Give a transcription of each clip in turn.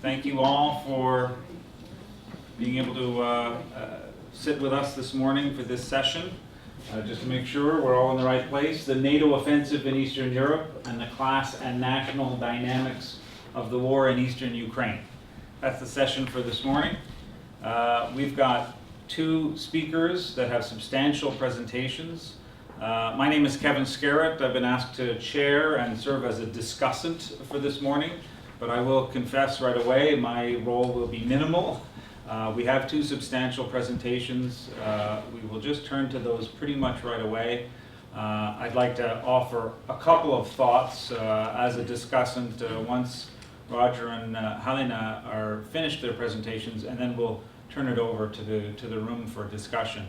Thank you all for being able to sit with us this morning for this session. Just to make sure we're all in the right place, the NATO offensive in Eastern Europe and the class and national dynamics of the war in Eastern Ukraine. That's the session for this morning. We've got two speakers that have substantial presentations. My name is Kevin Skerrett. I've been asked to chair and serve as a discussant for this morning, but I will confess right away my role will be minimal. We have two substantial presentations. We will just turn to those pretty much right away. I'd like to offer a couple of thoughts as a discussant once Roger and Halina are finished their presentations, and then we'll turn it over to the room for discussion.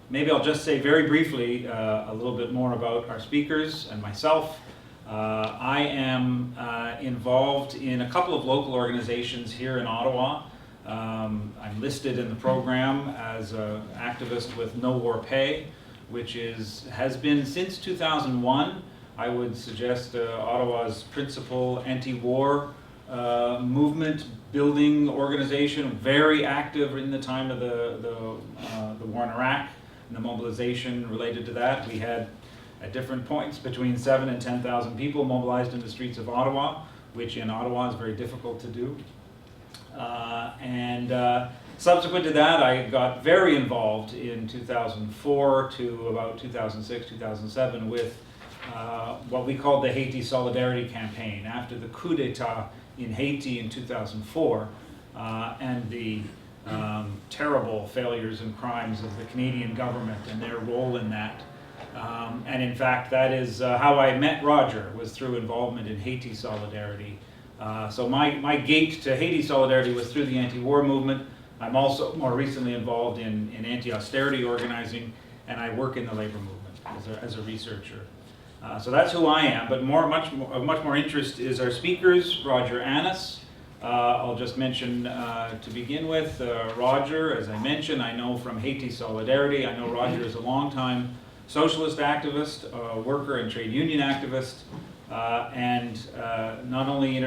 Maybe I'll just say very briefly a little bit more about our speakers and myself. I am involved in a couple of local organizations here in Ottawa. I'm listed in the program as an activist with No War Paix, which has been since 2001, I would suggest, Ottawa's principal anti-war movement building organization, very active in the time of the war in Iraq and the mobilization related to that. We had at different points between 7,000 and 10,000 people mobilized in the streets of Ottawa, which in Ottawa is very difficult to do. Subsequent to that, I got very involved in 2004 to about 2006, 2007 with what we called the Haiti Solidarity Campaign after the coup d'etat in Haiti in 2004 and the terrible failures and crimes of the Canadian government and their role in that. And in fact, that is how I met Roger, was through involvement in Haiti Solidarity. So my gate to Haiti Solidarity was through the anti-war movement. I'm also more recently involved in anti-austerity organizing, and I work in the labor movement as a researcher. So that's who I am, but of much more interest is our speakers, Roger Annis. I'll just mention to begin with, Roger, as I mentioned, I know from Haiti Solidarity. I know Roger is a longtime socialist activist, worker and trade union activist, and not only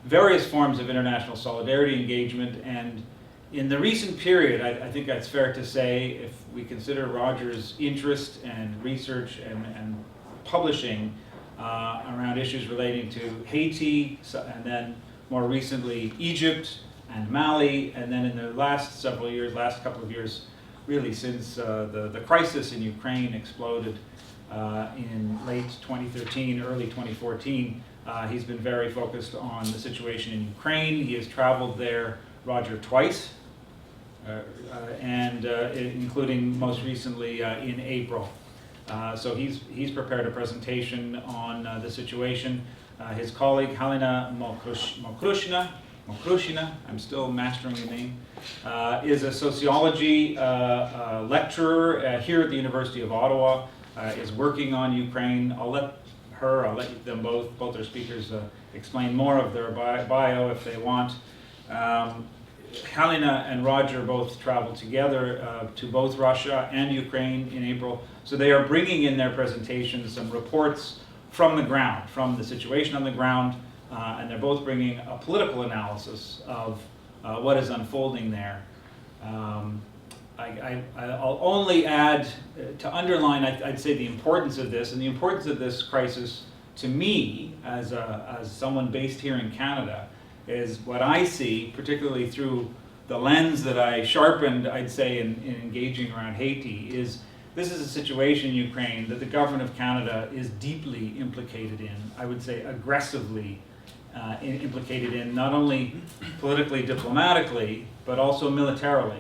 various forms of international solidarity engagement. And in the recent period, I think that's fair to say, if we consider Roger's interest and research and publishing around issues relating to Haiti, and then more recently Egypt and Mali, and then in the last couple of years, really since the crisis in Ukraine exploded in late 2013, early 2014, he's been very focused on the situation in Ukraine. He has traveled there, Roger, twice, including most recently in April. So he's prepared a presentation on the situation. His colleague Halina Mokrushina, I'm still mastering the name, is a sociology lecturer here at the University of Ottawa, is working on Ukraine. I'll let them both their speakers explain more of their bio if they want. Halina and Roger both traveled together to both Russia and Ukraine in April, so they are bringing in their presentations some reports from the ground, from the situation on the ground, and they're both bringing a political analysis of what is unfolding there. I'll only add, to underline, I'd say the importance of this, and the importance of this crisis to me, as someone based here in Canada, is what I see, particularly through the lens that I sharpened, I'd say, in engaging around Haiti, is this is a situation in Ukraine that the government of Canada is deeply implicated in, I would say aggressively implicated in, not only politically, diplomatically, but also militarily.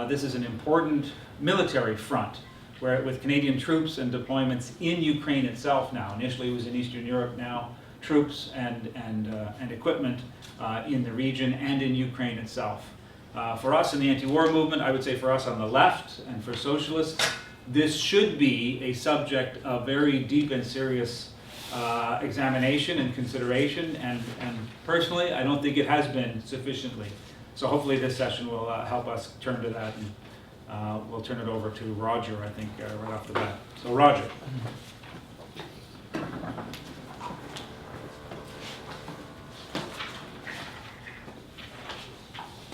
This is an important military front, with Canadian troops and deployments in Ukraine itself now. Initially it was in Eastern Europe, now troops and equipment in the region and in Ukraine itself. For us in the anti-war movement, I would say for us on the left and for socialists, this should be a subject of very deep and serious examination and consideration, and personally, I don't think it has been sufficiently. So hopefully this session will help us turn to that, and we'll turn it over to Roger, I think, right off the bat. So Roger.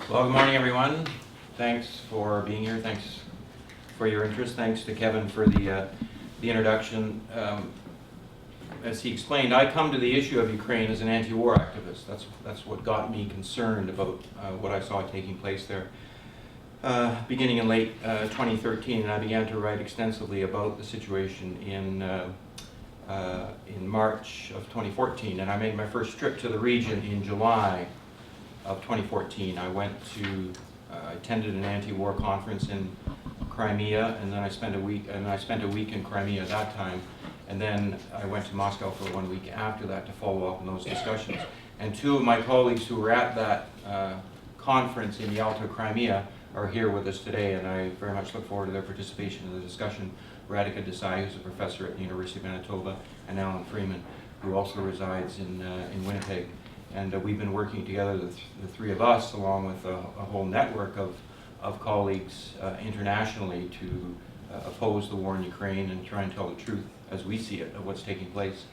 Well, good morning, everyone. Thanks for being here. Thanks for your interest. Thanks to Kevin for the introduction. As he explained, I come to the issue of Ukraine as an anti-war activist. That's what got me concerned about what I saw taking place there. Beginning in late 2013, and I began to write extensively about the situation in March of 2014, and I made my first trip to the region in July of 2014. I went to attended an anti-war conference in Crimea, and then I spent a week in Crimea at that time, and then I went to Moscow for 1 week after that to follow up on those discussions. And two of my colleagues who were at that conference in Yalta, Crimea, are here with us today, and I very much look forward to their participation in the discussion. Radhika Desai, who's a professor at the University of Manitoba, and Alan Freeman, who also resides in Winnipeg. And we've been working together, the three of us, along with a whole network of colleagues internationally to oppose the war in Ukraine and try and tell the truth as we see it of what's taking place.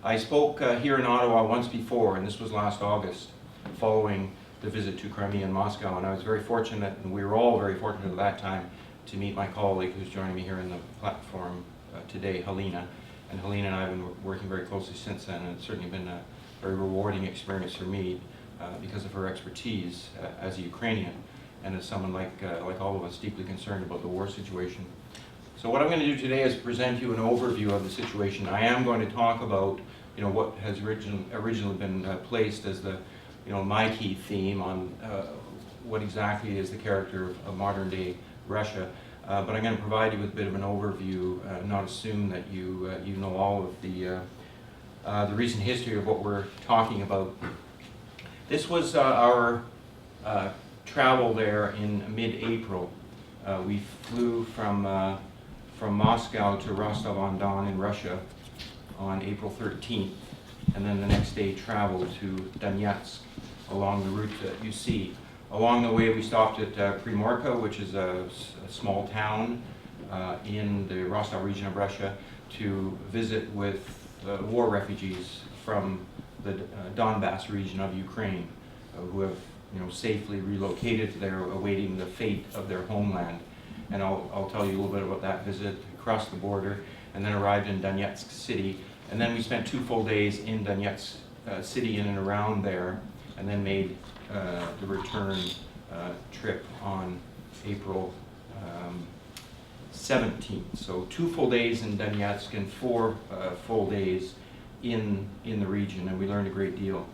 I spoke here in Ottawa once before, and this was last August, following the visit to Crimea and Moscow, and I was very fortunate, and we were all very fortunate at that time, to meet my colleague who's joining me here in the platform today, Helena. And Helena and I have been working very closely since then, and it's certainly been a very rewarding experience for me because of her expertise as a Ukrainian and as someone like all of us deeply concerned about the war situation. So what I'm going to do today is present you an overview of the situation. I am going to talk about what has originally been placed as the my key theme on what exactly is the character of modern day Russia, but I'm going to provide you with a bit of an overview, not assume that you know all of the recent history of what we're talking about. This was our travel there in mid-April. We flew from Moscow to Rostov-on-Don in Russia on April 13th, and then the next day traveled to Donetsk along the route that you see. Along the way we stopped at Primorka, which is a small town in the Rostov region of Russia, to visit with war refugees from the Donbass region of Ukraine who have safely relocated there awaiting the fate of their homeland. And I'll tell you a little bit about that visit, across the border, and then arrived in Donetsk city. And then we spent 2 full days in Donetsk city in and around there, and then made the return trip on April 17th. So 2 full days in Donetsk and 4 full days in the region, and we learned a great deal.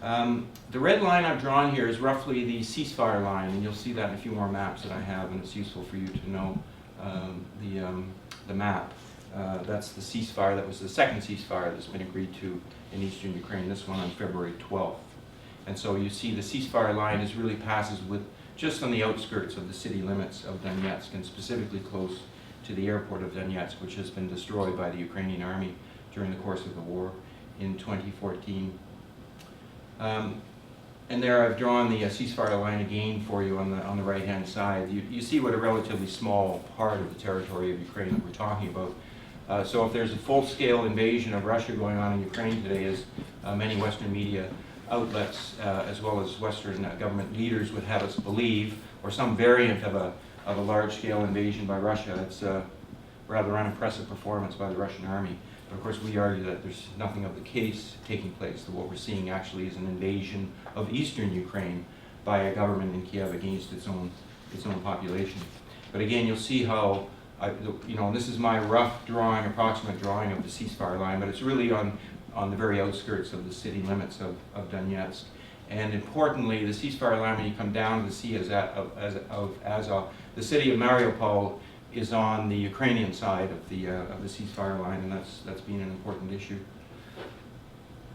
The red line I've drawn here is roughly the ceasefire line, and you'll see that in a few more maps that I have, and it's useful for you to know the map. That's the ceasefire. That was the second ceasefire that's been agreed to in eastern Ukraine, this one on February 12th. And so you see the ceasefire line really passes just on the outskirts of the city limits of Donetsk, and specifically close to the airport of Donetsk, which has been destroyed by the Ukrainian army during the course of the war in 2014. And there I've drawn the ceasefire line again for you on the right-hand side. You see what a relatively small part of the territory of Ukraine that we're talking about. So if there's a full-scale invasion of Russia going on in Ukraine today, as many Western media outlets, as well as Western government leaders would have us believe, or some variant of a large-scale invasion by Russia, it's a rather unimpressive performance by the Russian army. But of course we argue that there's nothing of the case taking place, that what we're seeing actually is an invasion of eastern Ukraine by a government in Kyiv against its own population. But again, you'll see how, this is my rough drawing, approximate drawing of the ceasefire line, but it's really on the very outskirts of the city limits of Donetsk. And importantly, the ceasefire line, when you come down to the sea, the city of Mariupol is on the Ukrainian side of the ceasefire line, and that's been an important issue.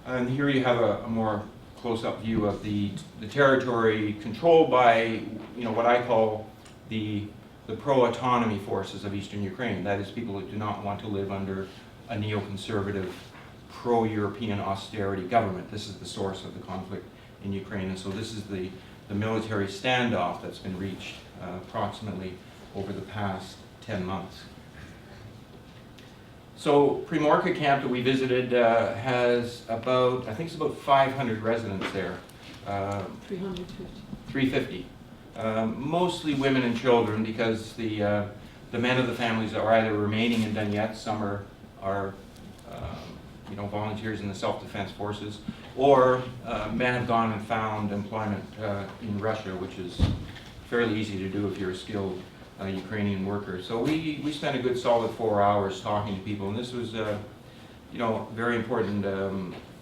And here you have a more close-up view of the territory controlled by what I call the pro-autonomy forces of eastern Ukraine. That is, people who do not want to live under a neoconservative, pro-European austerity government. This is the source of the conflict in Ukraine, and so this is the military standoff that's been reached approximately over the past 10 months. So Primorka camp that we visited has about 500 residents there. 350. Mostly women and children, because the men of the families are either remaining in Donetsk, some are volunteers in the self-defense forces, or men have gone and found employment in Russia, which is fairly easy to do if you're a skilled Ukrainian worker. So we spent a good solid 4 hours talking to people, and this was very important,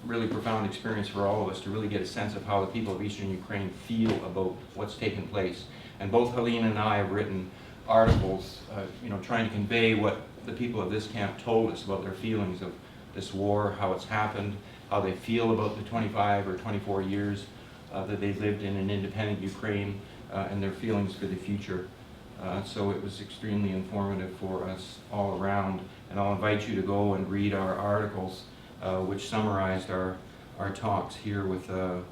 really profound experience for all of us to really get a sense of how the people of Eastern Ukraine feel about what's taken place. And both Helene and I have written articles, trying to convey what the people of this camp told us about their feelings of this war, how it's happened, how they feel about the 25 or 24 years that they've lived in an independent Ukraine, and their feelings for the future. So it was extremely informative for us all around, and I'll invite you to go and read our articles, which summarized our talks here with the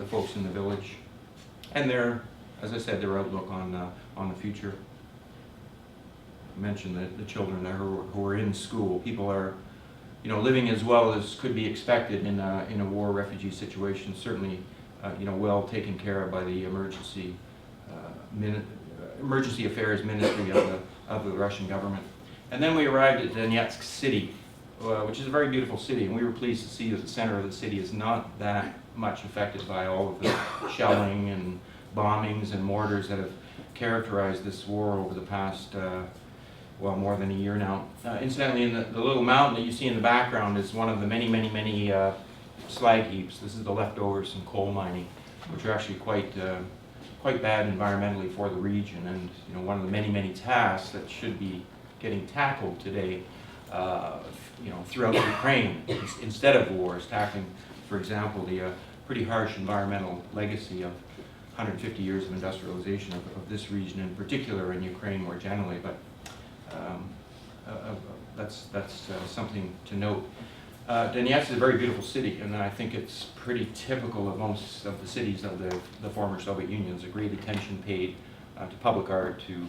folks in the village, and as I said, their outlook on the future. I mentioned the children who are in school. People are, living as well as could be expected in a war refugee situation. Certainly, well taken care of by the emergency affairs ministry of the Russian government. And then we arrived at Donetsk city, which is a very beautiful city, and we were pleased to see that the center of the city is not that much affected by all of the shelling and bombings and mortars that have characterized this war over the past, more than a year now. Incidentally, in the little mountain that you see in the background is one of the many slag heaps. This is the leftovers from coal mining, which are actually quite bad environmentally for the region, and one of the many tasks that should be getting tackled today, throughout Ukraine instead of wars, tackling, for example, the pretty harsh environmental legacy of 150 years of industrialization of this region in particular, and Ukraine more generally. But that's something to note. Donetsk is a very beautiful city, and I think it's pretty typical of most of the cities of the former Soviet Union. There's a great attention paid to public art, to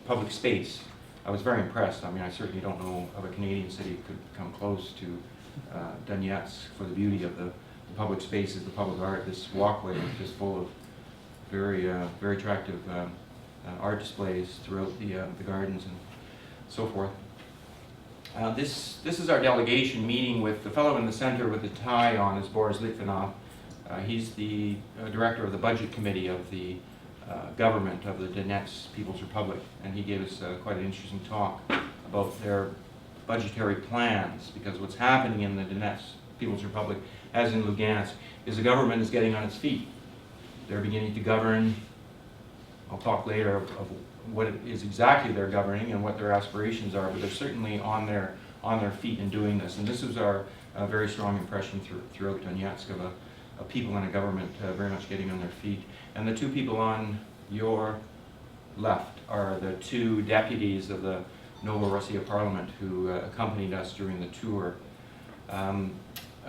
public space. I was very impressed. I mean, I certainly don't know of a Canadian city that could come close to Donetsk for the beauty of the public spaces, the public art. This walkway is just full of very attractive art displays throughout the gardens and so forth. This is our delegation meeting with the fellow in the center with the tie on is Boris Litvinov. He's the director of the budget committee of the government of the Donetsk People's Republic, and he gave us quite an interesting talk about their budgetary plans, because what's happening in the Donetsk People's Republic, as in Lugansk, is the government is getting on its feet. They're beginning to govern. I'll talk later of what it is exactly they're governing and what their aspirations are, but they're certainly on their feet in doing this. And this is our very strong impression throughout Donetsk of a people and a government very much getting on their feet. And the two people on your left are the two deputies of the Novorossiya parliament who accompanied us during the tour.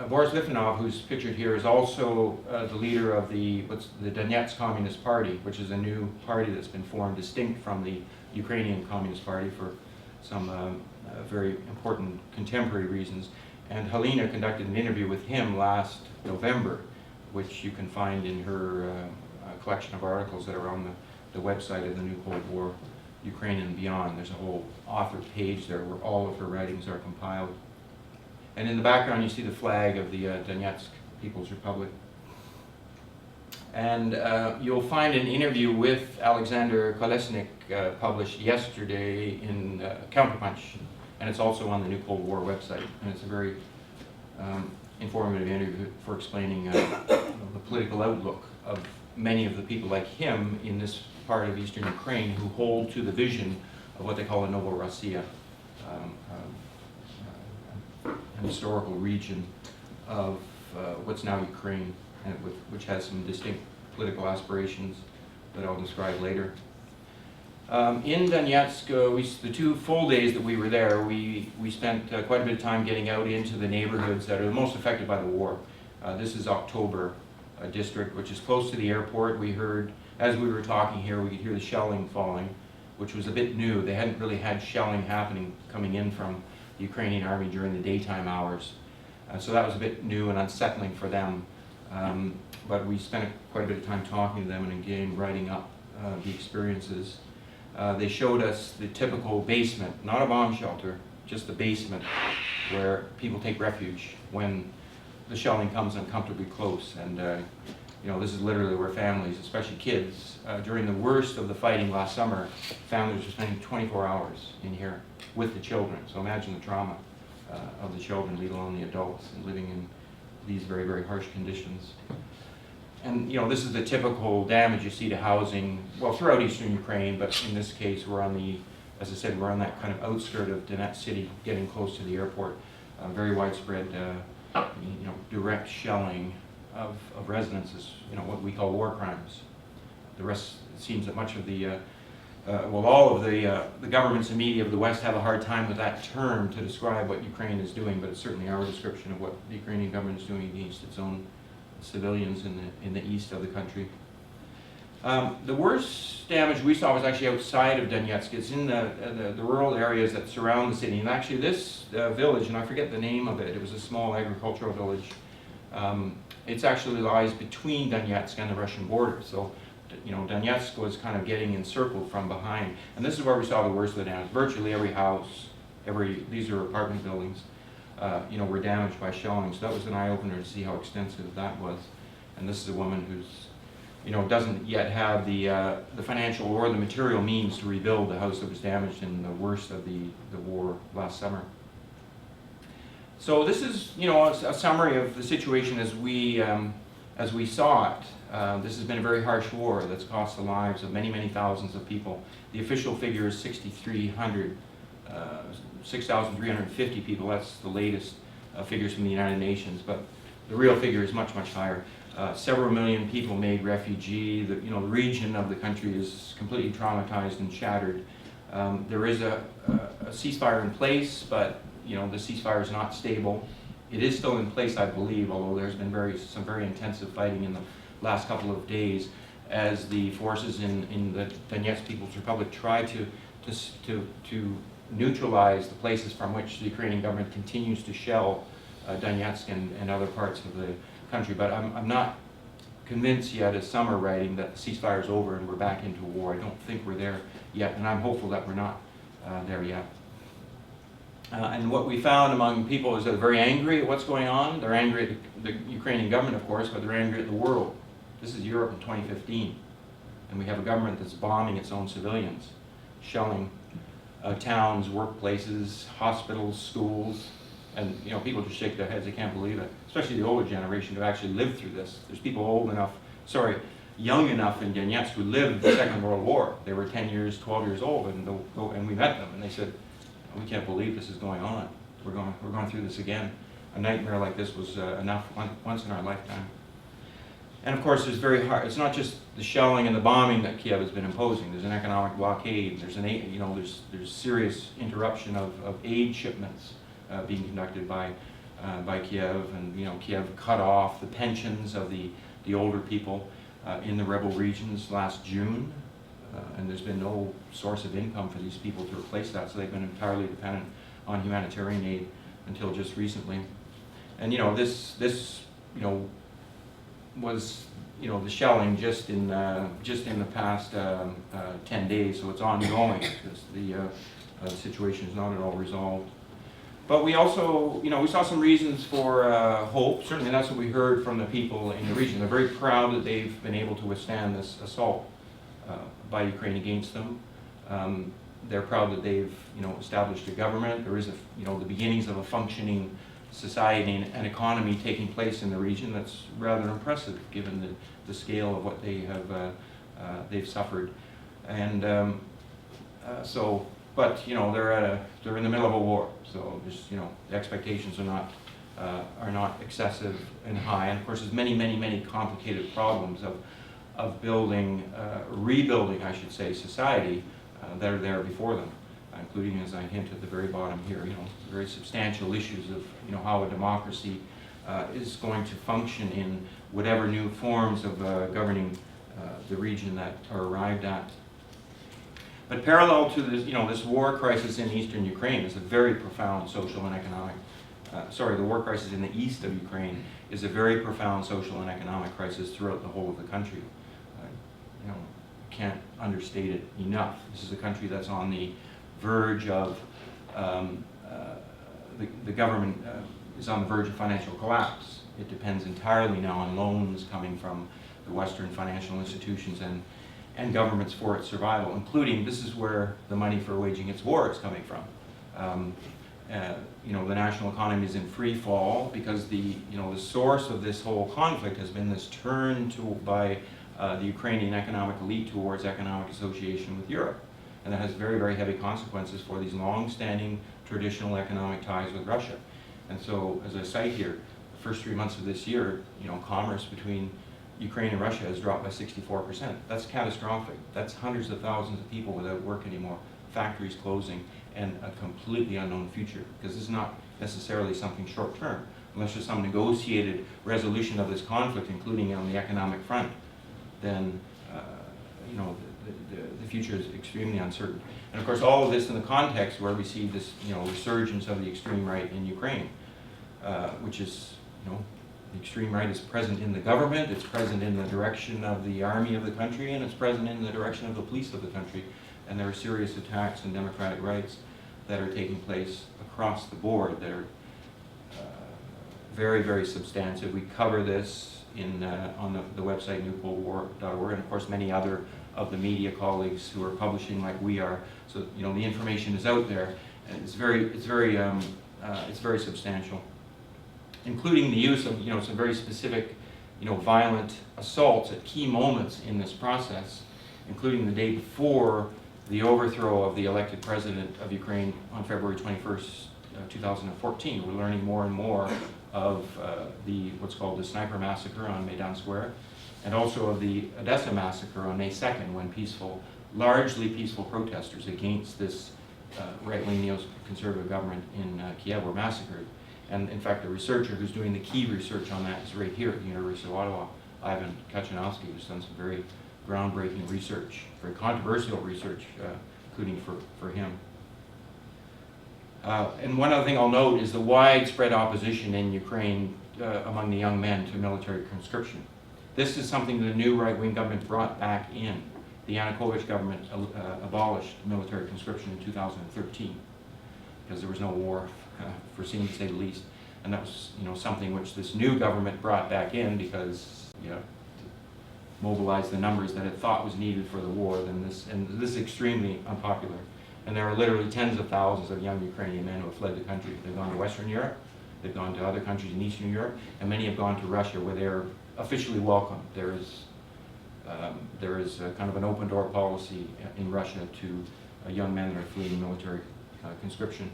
Boris Litvinov, who's pictured here, is also the leader of the Donetsk Communist Party, which is a new party that's been formed distinct from the Ukrainian Communist Party for some very important contemporary reasons. And Helena conducted an interview with him last November, which you can find in her collection of articles that are on the website of the New Cold War, Ukraine and Beyond. There's a whole author page there where all of her writings are compiled. And in the background you see the flag of the Donetsk People's Republic. And you'll find an interview with Alexander Kolesnik published yesterday in Counterpunch, and it's also on the New Cold War website. And it's a very informative interview for explaining the political outlook of many of the people like him in this part of Eastern Ukraine who hold to the vision of what they call a Novorossiya, an historical region of what's now Ukraine, and which has some distinct political aspirations that I'll describe later. In Donetsk, the 2 full days that we were there, we spent quite a bit of time getting out into the neighborhoods that are the most affected by the war. This is October district, which is close to the airport. We heard, as we were talking here, we could hear the shelling falling, which was a bit new. They hadn't really had shelling coming in from the Ukrainian army during the daytime hours. So that was a bit new and unsettling for them. But we spent quite a bit of time talking to them and again writing up the experiences. They showed us the typical basement, not a bomb shelter, just the basement where people take refuge when the shelling comes uncomfortably close. And you know, this is literally where families, especially kids, during the worst of the fighting last summer, families were spending 24 hours in here with the children. So imagine the trauma of the children, let alone the adults, and living in these very, very harsh conditions. And you know, this is the typical damage you see to housing, well, throughout eastern Ukraine, but in this case, we're on the, as I said, we're on that kind of outskirt of Donetsk city, getting close to the airport. Very widespread, you know, direct shelling of residences, you know, what we call war crimes. The rest, it seems that much of the, well, all of the governments and media of the West have a hard time with that term to describe what Ukraine is doing, but it's certainly our description of what the Ukrainian government is doing against its own civilians in the east of the country. The worst damage we saw was actually outside of Donetsk. It's in the rural areas that surround the city. And actually this village, and I forget the name of it, it was a small agricultural village. It actually lies between Donetsk and the Russian border. So, you know, Donetsk was kind of getting encircled from behind. And this is where we saw the worst of the damage. Virtually every house, these are apartment buildings, you know, were damaged by shelling. So that was an eye-opener to see how extensive that was. And this is a woman who's, you know, doesn't yet have the financial or the material means to rebuild the house that was damaged in the worst of the war last summer. So this is, you know, a summary of the situation as we saw it. This has been a very harsh war that's cost the lives of many, many thousands of people. The official figure is 6,300, 6,350 people. That's the latest figures from the United Nations, but the real figure is much, much higher. Several million people made refugee. The region of the country is completely traumatized and shattered. There is a ceasefire in place, but you know, the ceasefire is not stable. It is still in place, I believe, although there's been some very intensive fighting in the last couple of days as the forces in the Donetsk People's Republic try to neutralize the places from which the Ukrainian government continues to shell Donetsk and other parts of the country. But I'm not convinced yet, as some are writing, that the ceasefire is over and we're back into war. I don't think we're there yet, and I'm hopeful that we're not there yet. And what we found among people is they're very angry at what's going on. They're angry at the Ukrainian government, of course, but they're angry at the world. This is Europe in 2015, and we have a government that's bombing its own civilians, shelling towns, workplaces, hospitals, schools, and you know, people just shake their heads. They can't believe it, especially the older generation who actually lived through this. There's people young enough in Donetsk who lived the Second World War. They were 10 years, 12 years old, and we met them, and they said, "We can't believe this is going on. We're going through this again. A nightmare like this was enough once in our lifetime." And of course, it's not just the shelling and the bombing that Kyiv has been imposing. There's an economic blockade. There's serious interruption of aid shipments being conducted by Kyiv, and you know, Kyiv cut off the pensions of the older people in the rebel regions last June. And there's been no source of income for these people to replace that, so they've been entirely dependent on humanitarian aid until just recently. And you know, this you know, was, you know, the shelling just in the past 10 days, so it's ongoing because the situation is not at all resolved. But we also, you know, we saw some reasons for hope. Certainly, that's what we heard from the people in the region. They're very proud that they've been able to withstand this assault by Ukraine against them. They're proud that they've, you know, established a government. There is the beginnings of a functioning society and economy taking place in the region. That's rather impressive given the scale of what they've suffered. And but you know, they're in the middle of a war, so just, you know, the expectations are not excessive and high. And of course, there's many complicated problems of rebuilding, I should say, society that are there before them, including, as I hint at the very bottom here, you know, very substantial issues of, you know, how a democracy is going to function in whatever new forms of governing the region that are arrived at. But parallel to this, you know, this war crisis in eastern Ukraine is a very profound social and economic the war crisis in the east of Ukraine is a very profound social and economic crisis throughout the whole of the country. You know, can't understate it enough. This is a country that's on the verge of, the government is on the verge of financial collapse. It depends entirely now on loans coming from the Western financial institutions and governments for its survival, including, this is where the money for waging its war is coming from. You know, the national economy is in free fall because the source of this whole conflict has been this turn by the Ukrainian economic elite towards economic association with Europe. And that has very, very heavy consequences for these long-standing traditional economic ties with Russia. And so, as I cite here, the first 3 months of this year, you know, commerce between Ukraine and Russia has dropped by 64%. That's catastrophic. That's hundreds of thousands of people without work anymore, factories closing, and a completely unknown future, because this is not necessarily something short-term. Unless there's some negotiated resolution of this conflict, including on the economic front, then you know, the future is extremely uncertain. And of course, all of this in the context where we see this, you know, resurgence of the extreme right in Ukraine, which is, you know, the extreme right is present in the government, it's present in the direction of the army of the country, and it's present in the direction of the police of the country. And there are serious attacks on democratic rights that are taking place across the board that are very, very substantive. We cover this on the website newcoldwar.org, and of course many other of the media colleagues who are publishing like we are. So, you know, the information is out there, and it's very substantial, including the use of, you know, some very specific, you know, violent assaults at key moments in this process, including the day before the overthrow of the elected president of Ukraine on February 21st, 2014. We're learning more and more of what's called the Sniper Massacre on Maidan Square, and also of the Odessa Massacre on May 2nd, when largely peaceful protesters against this right-wing neoconservative government in Kyiv were massacred. And in fact, the researcher who's doing the key research on that is right here at the University of Ottawa, Ivan Kachanovsky, who's done some very groundbreaking research, very controversial research, including for him. And one other thing I'll note is the widespread opposition in Ukraine among the young men to military conscription. This is something the new right-wing government brought back in. The Yanukovych government abolished military conscription in 2013 because there was no war foreseen, to say the least. And that was, you know, something which this new government brought back in because, you know, to mobilize the numbers that it thought was needed for the war. And this is extremely unpopular. And there are literally tens of thousands of young Ukrainian men who have fled the country. They've gone to Western Europe, they've gone to other countries in Eastern Europe, and many have gone to Russia, where they're officially welcome. There is a kind of an open door policy in Russia to young men that are fleeing military conscription.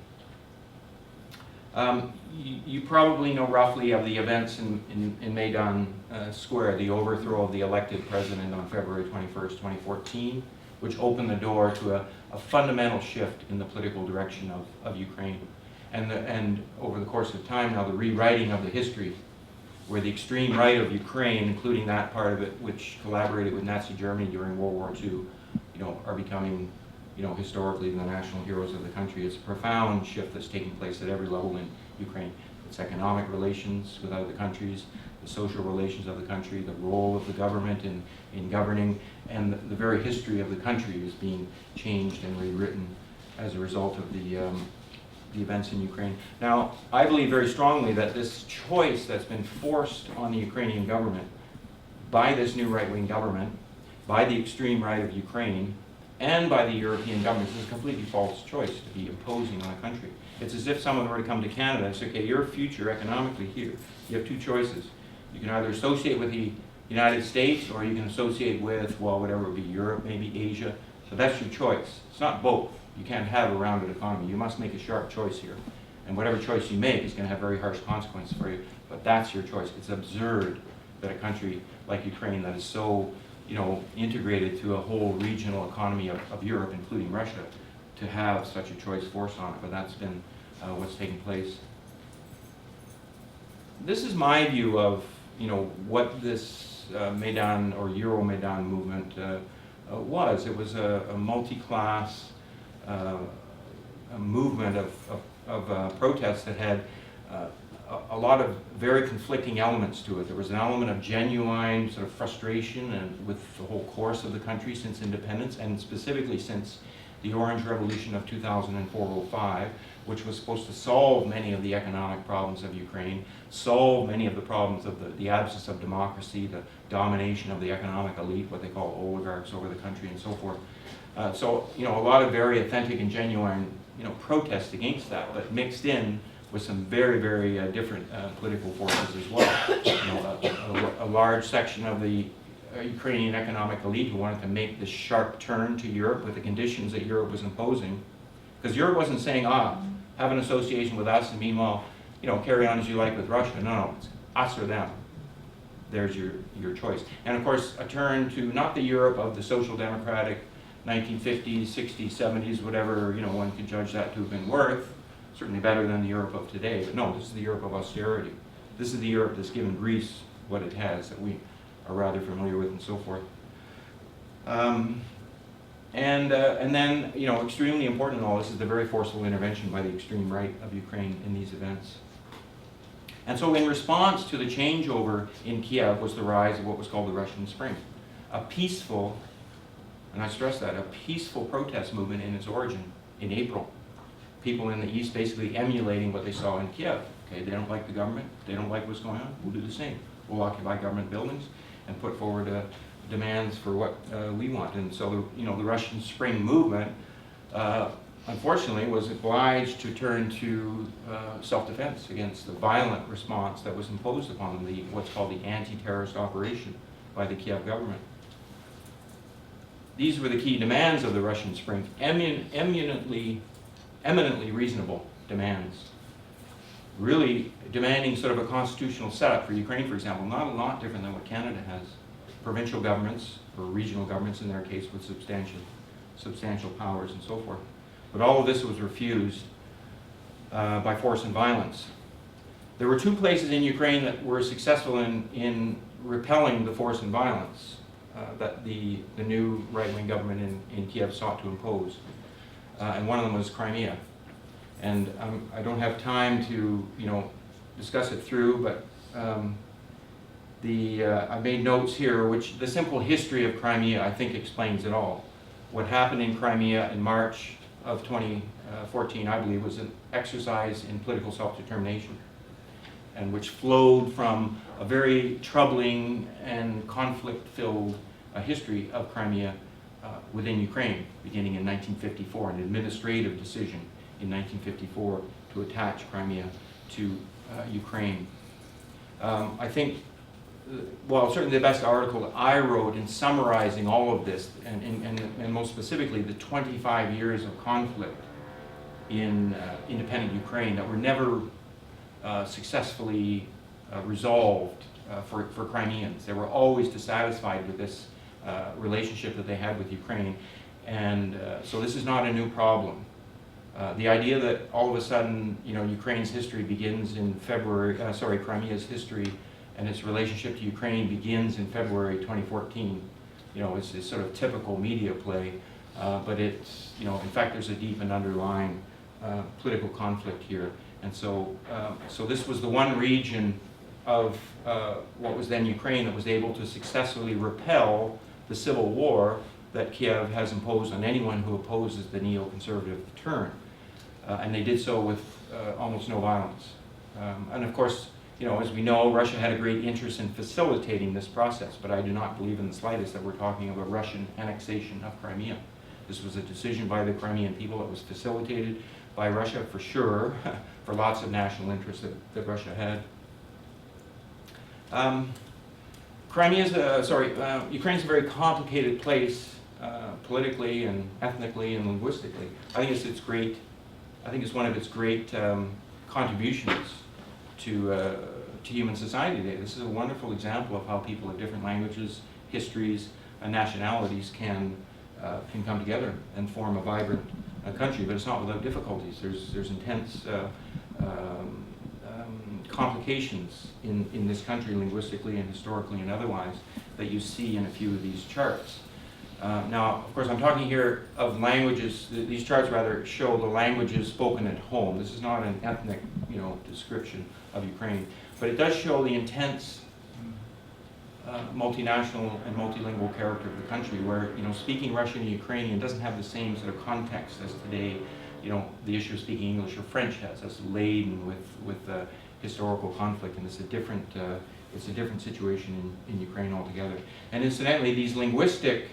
You probably know roughly of the events in Maidan Square, the overthrow of the elected president on February 21st, 2014, which opened the door to a fundamental shift in the political direction of Ukraine. And over the course of time now, the rewriting of the history, where the extreme right of Ukraine, including that part of it which collaborated with Nazi Germany during World War II, you know, are becoming, you know, historically the national heroes of the country. It's a profound shift that's taking place at every level in Ukraine. It's economic relations with other countries, the social relations of the country, the role of the government in governing, and the very history of the country is being changed and rewritten as a result of the events in Ukraine. Now, I believe very strongly that this choice that's been forced on the Ukrainian government by this new right-wing government, by the extreme right of Ukraine, and by the European governments is a completely false choice to be imposing on a country. It's as if someone were to come to Canada and say, okay, your future economically here, you have two choices. You can either associate with the United States, or you can associate with, well, whatever it would be, Europe, maybe Asia. So that's your choice. It's not both. You can't have a rounded economy. You must make a sharp choice here. And whatever choice you make is going to have very harsh consequences for you. But that's your choice. It's absurd that a country like Ukraine that is so, you know, integrated to a whole regional economy of Europe, including Russia, to have such a choice forced on it. But that's been what's taking place. This is my view of, you know, what this Maidan or Euromaidan movement was. It was a multi-class a movement of protests that had a lot of very conflicting elements to it. There was an element of genuine sort of frustration and with the whole course of the country since independence, and specifically since the Orange Revolution of 2004-05, which was supposed to solve many of the economic problems of Ukraine, solve many of the problems of the absence of democracy, the domination of the economic elite, what they call oligarchs over the country, and so forth. So, a lot of very authentic and genuine, protests against that, but mixed in with some very, very different political forces as well. A large section of the Ukrainian economic elite who wanted to make this sharp turn to Europe with the conditions that Europe was imposing. Because Europe wasn't saying, have an association with us, and meanwhile, carry on as you like with Russia. No, it's us or them. There's your choice. And of course, a turn to not the Europe of the social democratic 1950s, 60s, 70s, whatever, one could judge that to have been worth. Certainly better than the Europe of today, but no, this is the Europe of austerity. This is the Europe that's given Greece what it has, that we are rather familiar with, and so forth. And then, extremely important in all this is the very forceful intervention by the extreme right of Ukraine in these events. And so in response to the changeover in Kyiv was the rise of what was called the Russian Spring, a peaceful, and I stress that, a peaceful protest movement in its origin in April. People in the East basically emulating what they saw in Kyiv. Okay, they don't like the government, they don't like what's going on, we'll do the same. We'll occupy government buildings and put forward demands for what we want. And so, the Russian Spring movement, unfortunately, was obliged to turn to self-defense against the violent response that was imposed upon them, what's called the anti-terrorist operation by the Kyiv government. These were the key demands of the Russian Spring, eminently reasonable demands, really demanding sort of a constitutional setup for Ukraine, for example, not a lot different than what Canada has. Provincial governments, or regional governments in their case, with substantial powers and so forth. But all of this was refused by force and violence. There were two places in Ukraine that were successful in repelling the force and violence that the new right-wing government in Kyiv sought to impose. And one of them was Crimea. And I don't have time to, discuss it through, but I made notes here, which the simple history of Crimea, I think, explains it all. What happened in Crimea in March of 2014, I believe, was an exercise in political self-determination, and which flowed from a very troubling and conflict-filled history of Crimea within Ukraine, beginning in 1954, an administrative decision in 1954 to attach Crimea to Ukraine. I think, certainly the best article that I wrote in summarizing all of this, and most specifically the 25 years of conflict in independent Ukraine that were never successfully resolved for Crimeans. They were always dissatisfied with this relationship that they had with Ukraine, and so this is not a new problem. The idea that all of a sudden, Ukraine's history begins in Crimea's history and its relationship to Ukraine begins in February 2014, is sort of typical media play, but it's, in fact, there's a deep and underlying political conflict here. And so, this was the one region of what was then Ukraine that was able to successfully repel the civil war that Kyiv has imposed on anyone who opposes the neoconservative turn. And they did so with almost no violence. And of course, as we know, Russia had a great interest in facilitating this process, but I do not believe in the slightest that we're talking of a Russian annexation of Crimea. This was a decision by the Crimean people that was facilitated by Russia for sure, for lots of national interests that Russia had. Ukraine's a very complicated place politically and ethnically and linguistically. I think it's one of its great contributions to human society today. This is a wonderful example of how people of different languages, histories, and nationalities can come together and form a vibrant country. But it's not without difficulties. There's intense complications in this country, linguistically and historically and otherwise, that you see in a few of these charts. Now, of course, I'm talking here of languages. These charts rather show the languages spoken at home. This is not an ethnic description of Ukraine. But it does show the intense multinational and multilingual character of the country, where speaking Russian and Ukrainian doesn't have the same sort of context as today. The issue of speaking English or French has. That's laden with historical conflict, and it's a different situation in Ukraine altogether. And incidentally, these linguistic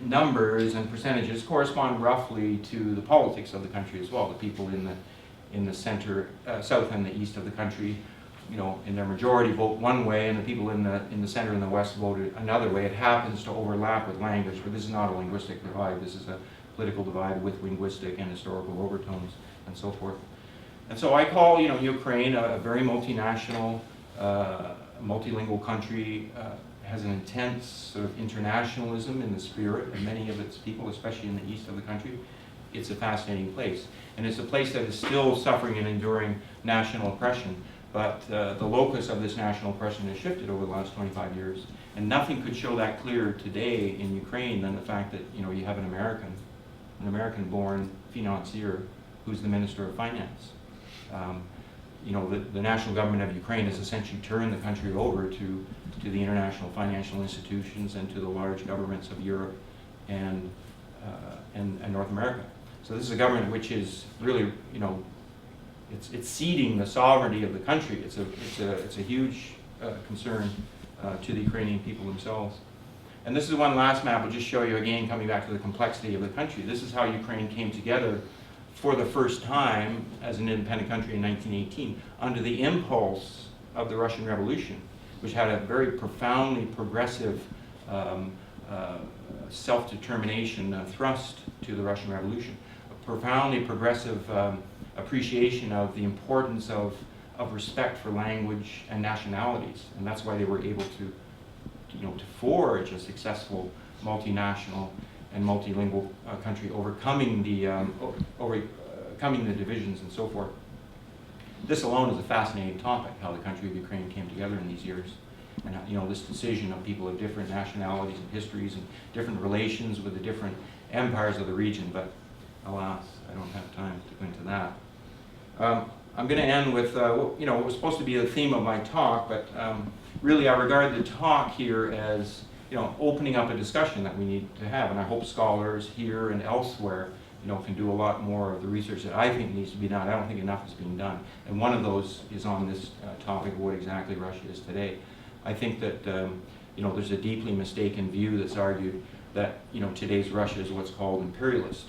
numbers and percentages correspond roughly to the politics of the country as well. The people in the center, south and the east of the country, in their majority vote one way, and the people in the center and the west voted another way. It happens to overlap with language, but this is not a linguistic divide. This is a political divide with linguistic and historical overtones and so forth. And so I call Ukraine a very multinational, multilingual country. Has an intense sort of internationalism in the spirit of many of its people, especially in the east of the country. It's a fascinating place, and it's a place that is still suffering and enduring national oppression. But the locus of this national oppression has shifted over the last 25 years, and nothing could show that clearer today in Ukraine than the fact that you have an American-born financier who's the Minister of Finance. The national government of Ukraine has essentially turned the country over to the international financial institutions and to the large governments of Europe and North America. So this is a government which is really, it's ceding the sovereignty of the country. It's a huge concern to the Ukrainian people themselves. And this is one last map. I'll just show you again, coming back to the complexity of the country. This is how Ukraine came together for the first time as an independent country in 1918, under the impulse of the Russian Revolution, which had a very profoundly progressive self-determination thrust to the Russian Revolution, a profoundly progressive appreciation of the importance of respect for language and nationalities, and that's why they were able to forge a successful multinational and multilingual country, overcoming the divisions and so forth. This alone is a fascinating topic, how the country of Ukraine came together in these years, and how, this decision of people of different nationalities and histories and different relations with the different empires of the region. But alas, I don't have time to go into that. I'm going to end with what was supposed to be the theme of my talk, but really I regard the talk here as opening up a discussion that we need to have, and I hope scholars here and elsewhere can do a lot more of the research that I think needs to be done. I don't think enough is being done, and one of those is on this topic of what exactly Russia is today. I think that there's a deeply mistaken view that's argued that today's Russia is what's called imperialist,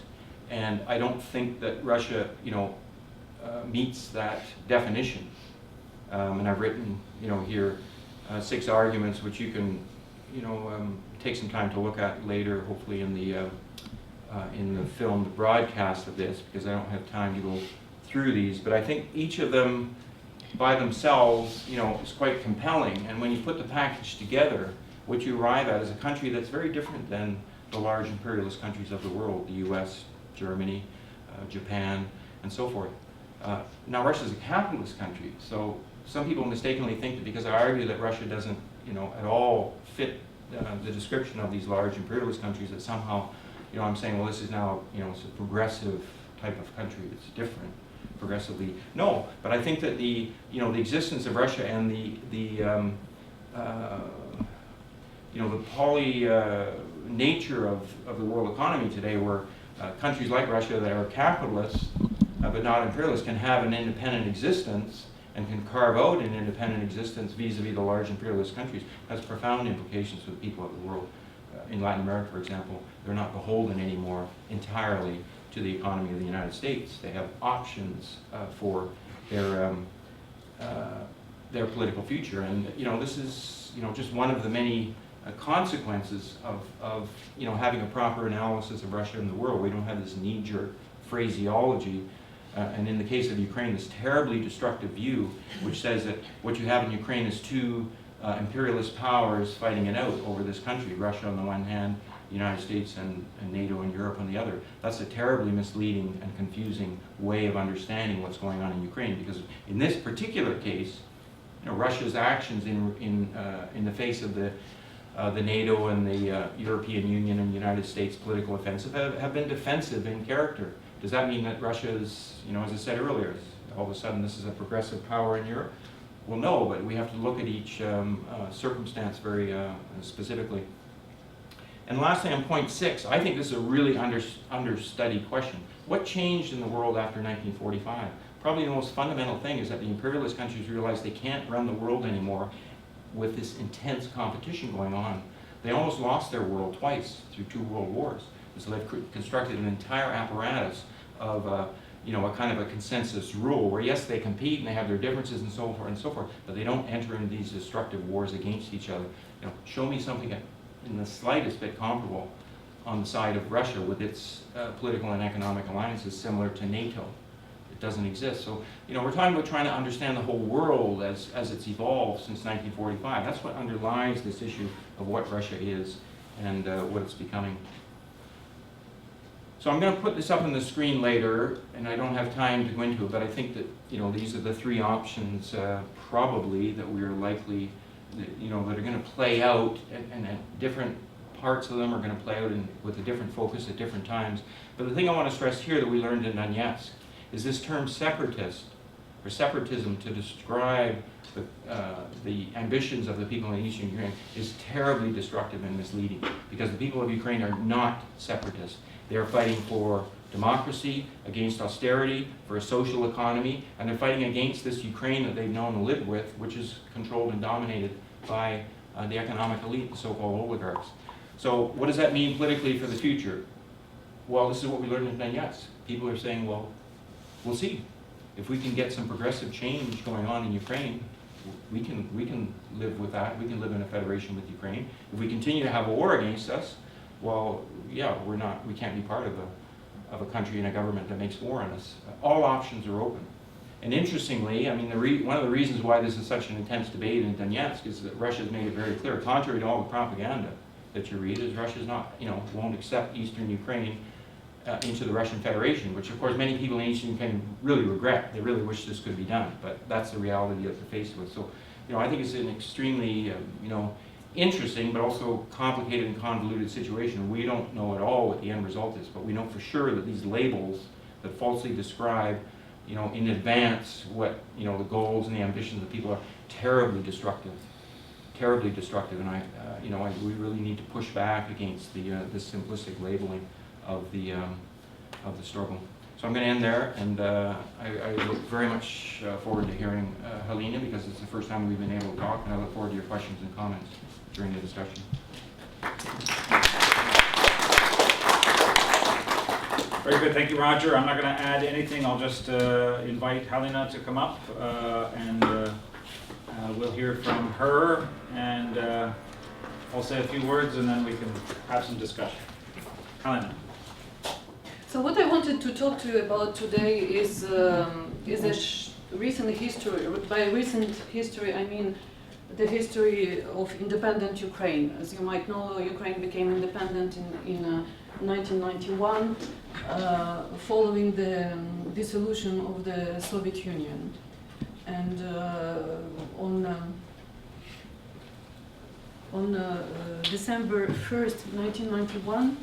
and I don't think that Russia meets that definition. And I've written here 6 arguments which you can take some time to look at later, hopefully in the filmed broadcast of this, because I don't have time to go through these. But I think each of them by themselves is quite compelling, and when you put the package together, what you arrive at is a country that's very different than the large imperialist countries of the world, the US, Germany, Japan, and so forth. Now Russia is a capitalist country, so some people mistakenly think that because I argue that Russia doesn't at all fit the description of these large imperialist countries, that somehow I'm saying, well, this is now it's a progressive type of country that's different progressively. No, but I think that the existence of Russia and the poly nature of the world economy today, where countries like Russia that are capitalists but not imperialist can have an independent existence and can carve out an independent existence vis-a-vis the large imperialist countries, has profound implications for the people of the world. In Latin America, for example, they're not beholden anymore entirely to the economy of the United States. They have options for their political future, and this is just one of the many consequences of having a proper analysis of Russia and the world. We don't have this knee-jerk phraseology, and in the case of Ukraine, this terribly destructive view, which says that what you have in Ukraine is 2 imperialist powers fighting it out over this country, Russia on the one hand, the United States and NATO and Europe on the other. That's a terribly misleading and confusing way of understanding what's going on in Ukraine, because in this particular case, Russia's actions in the face of the NATO and the European Union and United States political offensive have been defensive in character. Does that mean that Russia is, as I said earlier, all of a sudden this is a progressive power in Europe? Well, no, but we have to look at each circumstance very specifically. And lastly, on point 6, I think this is a really understudied question. What changed in the world after 1945? Probably the most fundamental thing is that the imperialist countries realized they can't run the world anymore with this intense competition going on. They almost lost their world twice through 2 world wars. So they've constructed an entire apparatus of you know, a kind of a consensus rule where yes, they compete and they have their differences and so forth, but they don't enter into these destructive wars against each other. You know, show me something in the slightest bit comparable on the side of Russia with its political and economic alliances similar to NATO. It doesn't exist. So, you know, we're talking about trying to understand the whole world as it's evolved since 1945. That's what underlies this issue of what Russia is and what it's becoming. So I'm going to put this up on the screen later, and I don't have time to go into it, but I think that, you know, these are the 3 options probably that we're likely, you know, that are going to play out, and different parts of them are going to play out with a different focus at different times. But the thing I want to stress here that we learned in Donetsk is this term separatist, or separatism, to describe the ambitions of the people in eastern Ukraine is terribly destructive and misleading, because the people of Ukraine are not separatists. They are fighting for democracy, against austerity, for a social economy, and they're fighting against this Ukraine that they've known and lived with, which is controlled and dominated by the economic elite, the so-called oligarchs. So what does that mean politically for the future? Well, this is what we learned in Donetsk. People are saying, well, we'll see. If we can get some progressive change going on in Ukraine, we can live with that. We can live in a federation with Ukraine. If we continue to have a war against us, well, yeah, we can't be part of a country and a government that makes war on us. All options are open. And interestingly, I mean, one of the reasons why this is such an intense debate in Donetsk is that Russia's made it very clear, contrary to all the propaganda that you read, is Russia's not, you know, won't accept eastern Ukraine into the Russian Federation, which of course many people in eastern Ukraine really regret. They really wish this could be done, but that's the reality that they're faced with. So, you know, I think it's an extremely, you know, interesting but also complicated and convoluted situation. We don't know at all what the end result is, but we know for sure that these labels that falsely describe, you know, in advance what, you know, the goals and the ambitions of people are terribly destructive, and you know, we really need to push back against this simplistic labeling of the struggle. So I'm going to end there, and I look very much forward to hearing Helena, because it's the first time we've been able to talk, and I look forward to your questions and comments during the discussion. Very good, thank you, Roger. I'm not going to add anything. I'll just invite Helena to come up, and we'll hear from her, and I'll say a few words, and then we can have some discussion. Helena. So what I wanted to talk to you about today is a recent history. By recent history, I mean the history of independent Ukraine. As you might know, Ukraine became independent in 1991, following the dissolution of the Soviet Union. And on December 1st, 1991,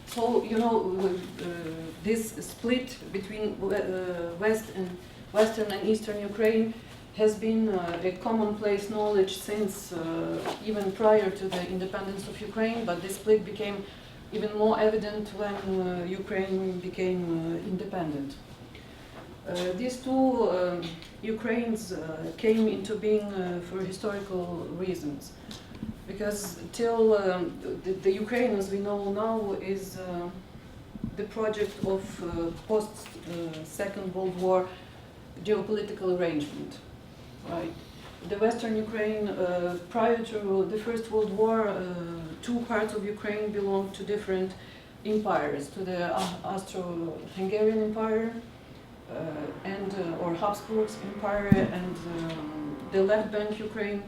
so you know, this split between Western and Eastern Ukraine has been a commonplace knowledge since even prior to the independence of Ukraine, but this split became even more evident when Ukraine became independent. These two Ukraines came into being for historical reasons. Because till the Ukraine, as we know now, is the project of post-Second World War geopolitical arrangement, right? The Western Ukraine, prior to the First World War, 2 parts of Ukraine belonged to different empires, to the Austro-Hungarian Empire or Habsburg's Empire, and the left bank Ukraine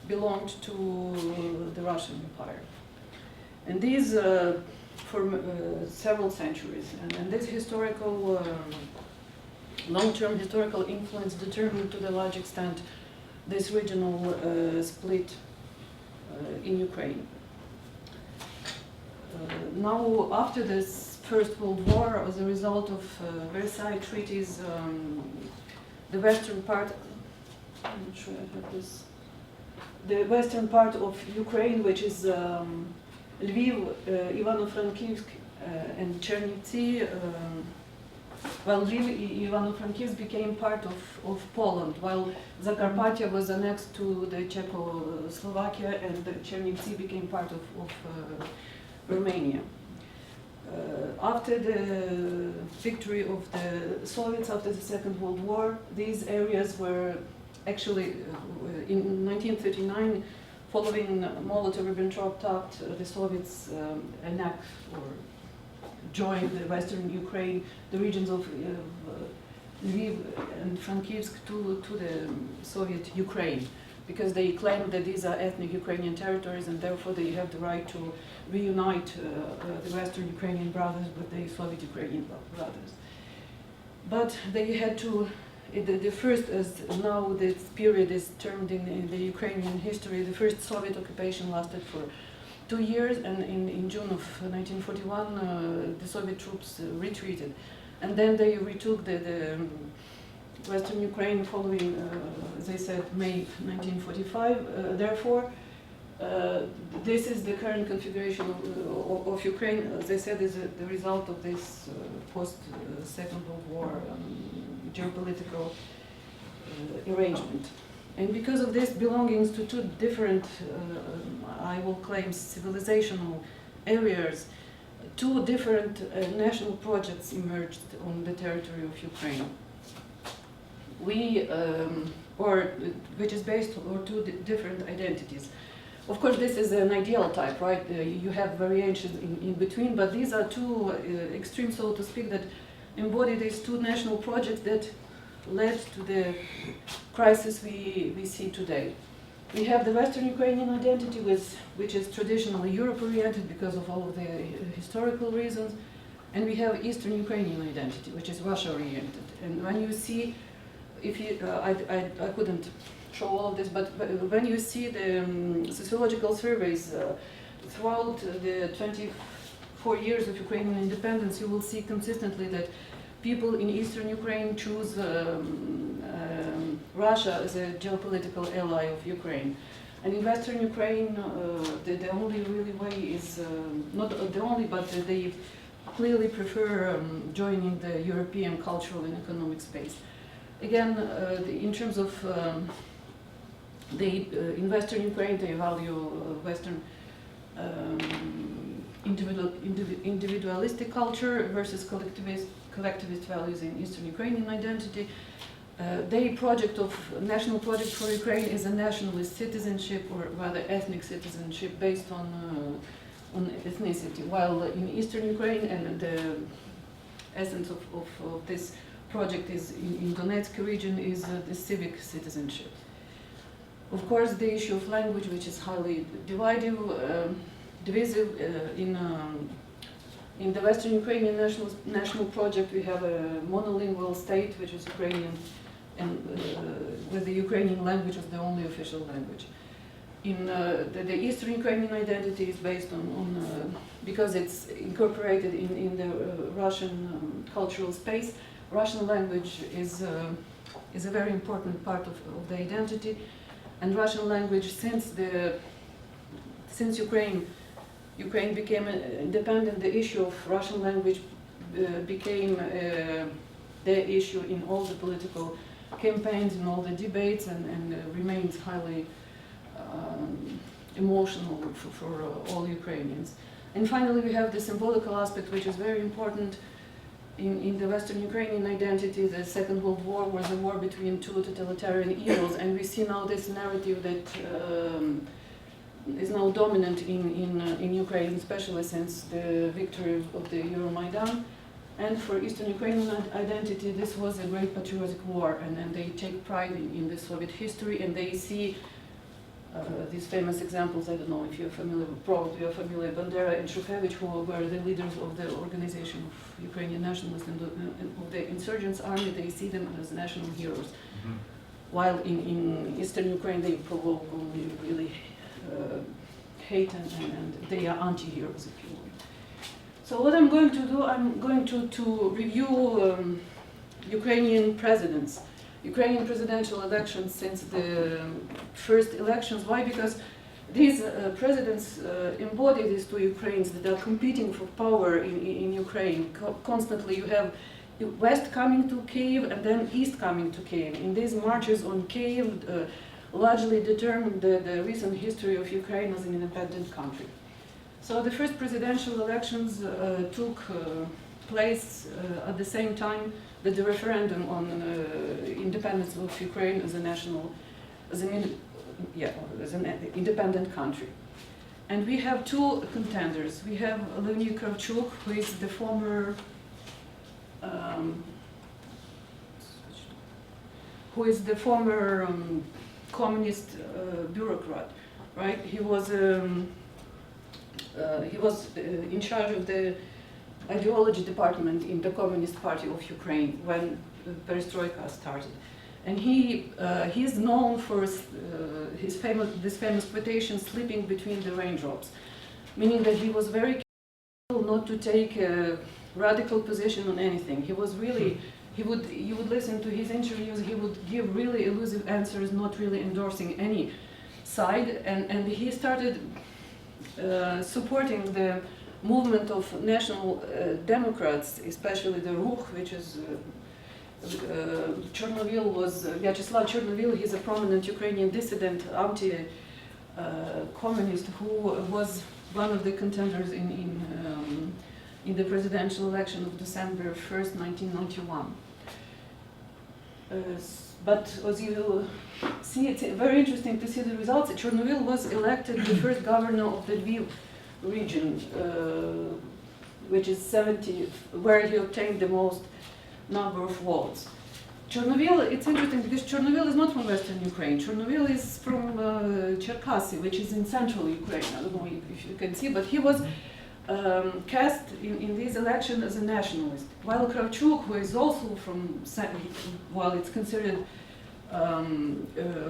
belonged to the Russian Empire. And these, for several centuries, and this historical long-term historical influence determined to the large extent this regional split in Ukraine. Now, after this First World War, as a result of Versailles treaties, the western part, I'm not sure I have this, the western part of Ukraine, which is Lviv, Ivano-Frankivsk, and Chernivtsi, while Lviv, Ivano-Frankivsk became part of Poland, while Zakarpattia was annexed to the Czechoslovakia, and the Chernivtsi became part of Romania. After the victory of the Soviets after the Second World War, these areas were actually, in 1939, following Molotov-Ribbentrop Pact, the Soviets annexed or joined the Western Ukraine, the regions of Lviv and Frankivsk to the Soviet Ukraine, because they claimed that these are ethnic Ukrainian territories and therefore they have the right to reunite the Western Ukrainian brothers with the Soviet Ukrainian brothers. But they had to, the first, as now this period is termed in the Ukrainian history, the first Soviet occupation lasted for 2 years, and in June of 1941 the Soviet troops retreated. And then they retook the Western Ukraine following, as I said, May 1945. Therefore, this is the current configuration of Ukraine, as I said, is the result of this post-Second World War geopolitical arrangement. And because of this belongings to two different, I will claim, civilizational areas, two different national projects emerged on the territory of Ukraine. Which is based on two different identities. Of course, this is an ideal type, right? You have variations in between, but these are two extremes, so to speak, that embody these two national projects that led to the crisis we see today. We have the Western Ukrainian identity, which is traditionally Europe-oriented because of all of the historical reasons, and we have Eastern Ukrainian identity, which is Russia-oriented. And when you see, I couldn't show all of this, but when you see the sociological surveys throughout the 24 years of Ukrainian independence, you will see consistently that people in Eastern Ukraine choose Russia as a geopolitical ally of Ukraine. And in Western Ukraine, the only really way is, not the only, but they clearly prefer joining the European cultural and economic space. Again, in terms of in Western Ukraine, they value Western individualistic culture versus collectivist values in Eastern Ukrainian identity. National project for Ukraine is a nationalist citizenship, or rather ethnic citizenship, based on ethnicity, while in Eastern Ukraine, and the essence of this project is in Donetsk region, is the civic citizenship. Of course, the issue of language, which is highly divisive in the Western Ukrainian national project, we have a monolingual state, which is Ukrainian, and with the Ukrainian language as the only official language. In the Eastern Ukrainian identity is based on because it's incorporated in the Russian cultural space. Russian language is a very important part of the identity, and Russian language, since Ukraine became independent, the issue of Russian language became the issue in all the political campaigns, in all the debates, and remains highly emotional for all Ukrainians. And finally, we have the symbolical aspect, which is very important in the Western Ukrainian identity. The Second World War was a war between two totalitarian evils, and we see now this narrative that is now dominant in Ukraine, especially since the victory of the Euromaidan. And for Eastern Ukrainian identity, this was a great patriotic war, and they take pride in the Soviet history, and they see these famous examples, I don't know if you're familiar, probably you're familiar, Bandera and Shukhevich, who were the leaders of the organization of Ukrainian nationalists and of the insurgents army. They see them as national heroes. Mhm. While in eastern Ukraine, they provoke only really hate, and they are anti-heroes, if you will. So what I'm going to do, I'm going to review Ukrainian presidents, Ukrainian presidential elections since the first elections. Why? Because these presidents embody these two Ukraines that are competing for power in Ukraine. Constantly you have West coming to Kyiv and then East coming to Kyiv. In these marches on Kyiv largely determined the recent history of Ukraine as an independent country. So the first presidential elections took place at the same time that the referendum on independence of Ukraine as an independent country. And we have two contenders. We have Leonid Kravchuk, who is the former communist bureaucrat, right? He was in charge of the ideology department in the Communist Party of Ukraine when Perestroika started. And he's known for this famous quotation, sleeping between the raindrops, meaning that he was very careful not to take a radical position on anything. He was really, you would listen to his interviews, he would give really elusive answers, not really endorsing any side, and he started supporting the movement of national Democrats, especially the Ruch, which is Chernovil was Vyacheslav Chernovil. He's a prominent Ukrainian dissident, anti-communist, who was one of the contenders in the presidential election of December 1st, 1991. But as you see, it's very interesting to see the results. Chernovil was elected the first governor of the Lviv region, which is 70, where he obtained the most number of votes. Chernovil, it's interesting because Chernovil is not from Western Ukraine. Chernovil is from Cherkasy, which is in central Ukraine. I don't know if you can see, but he was cast in this election as a nationalist. While Kravchuk, who is also from, while it's considered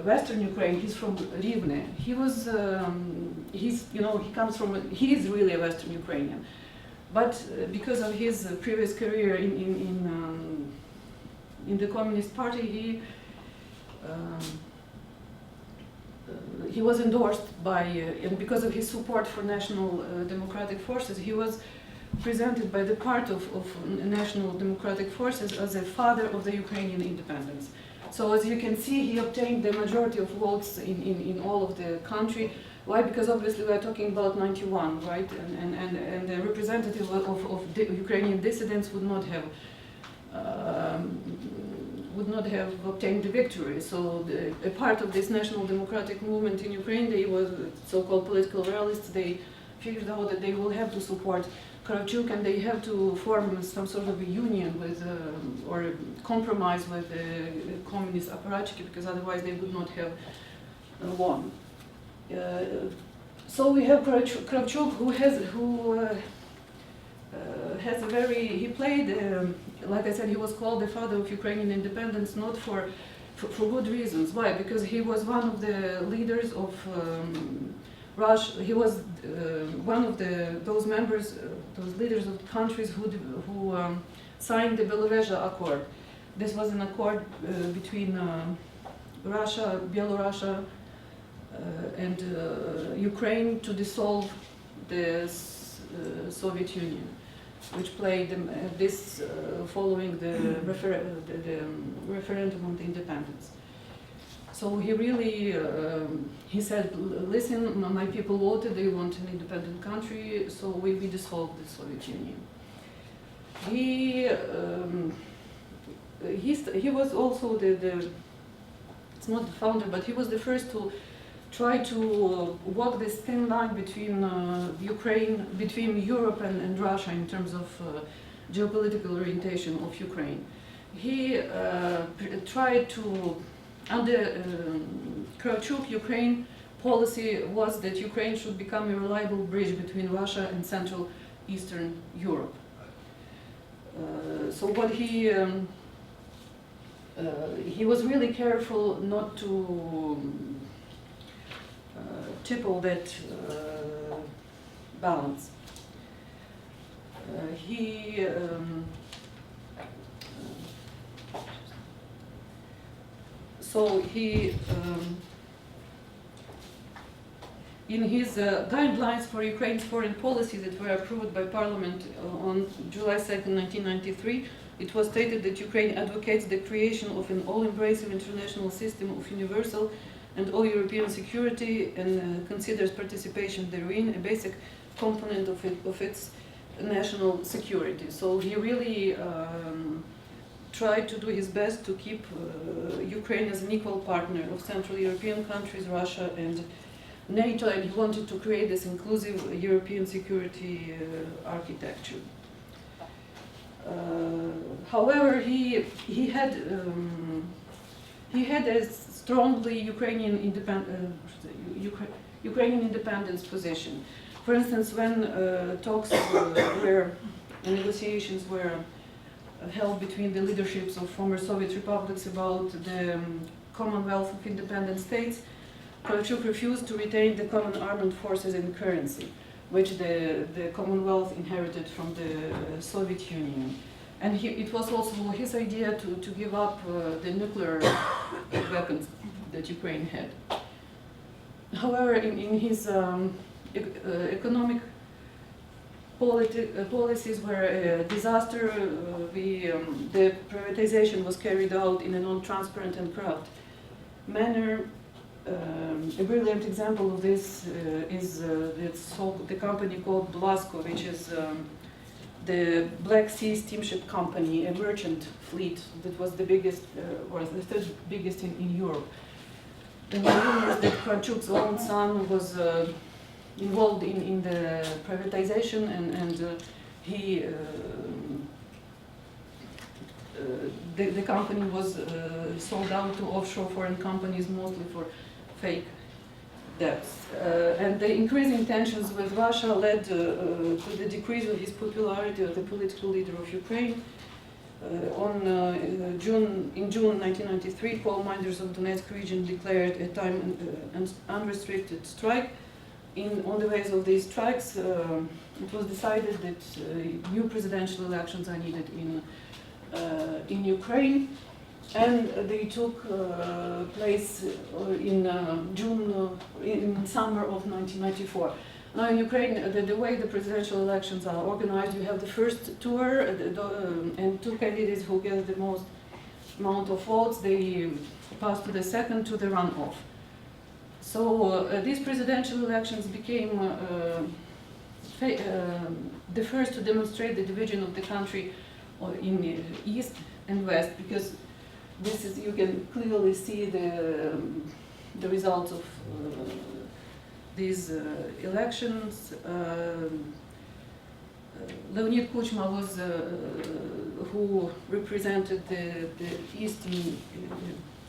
Western Ukraine, he's from Rivne. He was, he is really a Western Ukrainian. But because of his previous career in the Communist Party, he was endorsed by, and because of his support for national democratic forces, he was presented by the part of national democratic forces as a father of the Ukrainian independence. So as you can see, he obtained the majority of votes in all of the country. Why? Because obviously we are talking about 91, right? And the representative of the Ukrainian dissidents would not have obtained the victory. So a part of this national democratic movement in Ukraine, they were so-called political realists. They figured out that they will have to support Kravchuk, and they have to form some sort of a union with, or a compromise with the communist apparatchik, because otherwise they would not have won. So we have Kravchuk, who has a very, he played, like I said, he was called the father of Ukrainian independence, not for good reasons. Why? Because he was one of the leaders of Russia. He was one of those members, those leaders of the countries who signed the Belovezha Accord. This was an accord between Russia, Belarusia, and Ukraine to dissolve the Soviet Union, which played this following the referendum on the independence. So he really, he said, listen, my people voted, they want an independent country, so we dissolved the Soviet Union. He was also it's not the founder, but he was the first to try to walk this thin line between between Europe and Russia in terms of geopolitical orientation of Ukraine. He tried to, under Kravchuk, Ukraine policy was that Ukraine should become a reliable bridge between Russia and Central Eastern Europe. So what he was really careful not to tipple that balance. In his guidelines for Ukraine's foreign policy that were approved by Parliament on July 2nd, 1993, it was stated that Ukraine advocates the creation of an all-embracing international system of universal and all-European security and considers participation therein a basic component of its national security. So he really tried to do his best to keep Ukraine as an equal partner of Central European countries, Russia and NATO, and he wanted to create this inclusive European security architecture. However, he had a strongly Ukrainian independence position. For instance, when talks were and negotiations were held between the leaderships of former Soviet republics about the Commonwealth of Independent States, Kravchuk refused to retain the common armed forces and currency, which the Commonwealth inherited from the Soviet Union. And it was also his idea to give up the nuclear weapons that Ukraine had. However, in his economic policies were a disaster. The privatization was carried out in a non-transparent and corrupt manner. A brilliant example of this is the company called Blasco, which is the Black Sea Steamship Company, a merchant fleet that was the biggest, or the third biggest in Europe. And the rumors that Kravchuk's own son was involved in the privatization, and the company was sold out to offshore foreign companies, mostly for fake debts. And the increasing tensions with Russia led to the decrease of his popularity as the political leader of Ukraine. In June 1993, coal miners of Donetsk region declared a time and unrestricted strike. On the base of these strikes, it was decided that new presidential elections are needed in Ukraine, and they took place in summer of 1994. Now in Ukraine, the way the presidential elections are organized, you have the first tour, and two candidates who get the most amount of votes, they pass to the second, to the runoff. So these presidential elections became the first to demonstrate the division of the country in East and West, because this is, you can clearly see the results of these elections. Leonid Kuchma was who represented the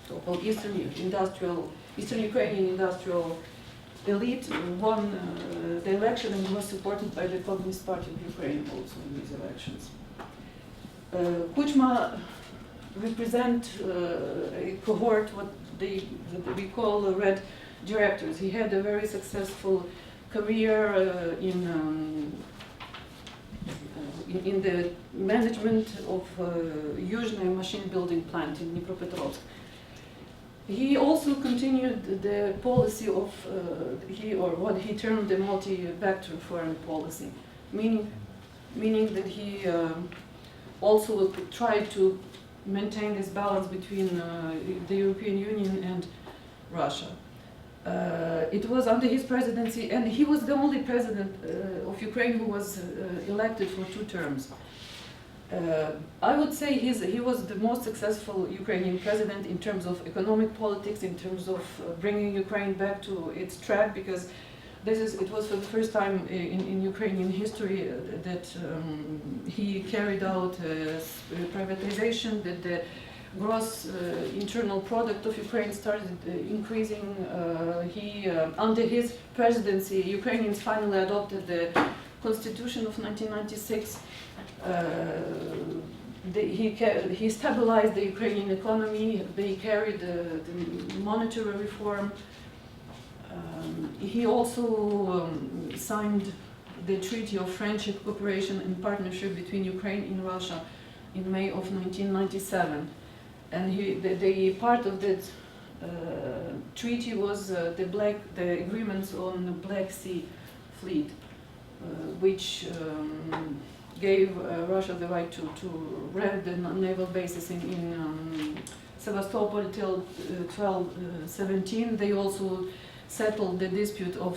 so-called Eastern Ukrainian industrial elite, won the election and was supported by the Communist Party of Ukraine also in these elections. Kuchma represent a cohort, what we call red directors. He had a very successful career in the management of Yuzhny machine building plant in Dnipropetrovsk. He also continued the policy of what he termed the multi-vector foreign policy, meaning that he also tried to maintain this balance between the European Union and Russia. It was under his presidency, and he was the only president of Ukraine who was elected for 2 terms. I would say he was the most successful Ukrainian president in terms of economic politics, in terms of bringing Ukraine back to its track, because it was for the first time in Ukrainian history that he carried out privatization, that the gross internal product of Ukraine started increasing. Under his presidency, Ukrainians finally adopted the constitution of 1996. He stabilized the Ukrainian economy. They carried the monetary reform. He also signed the Treaty of Friendship, Cooperation and Partnership between Ukraine and Russia in May of 1997. And the part of that treaty was the agreements on the Black Sea fleet, which gave Russia the right to rent the naval bases in Sevastopol till 1217. They also settled the dispute of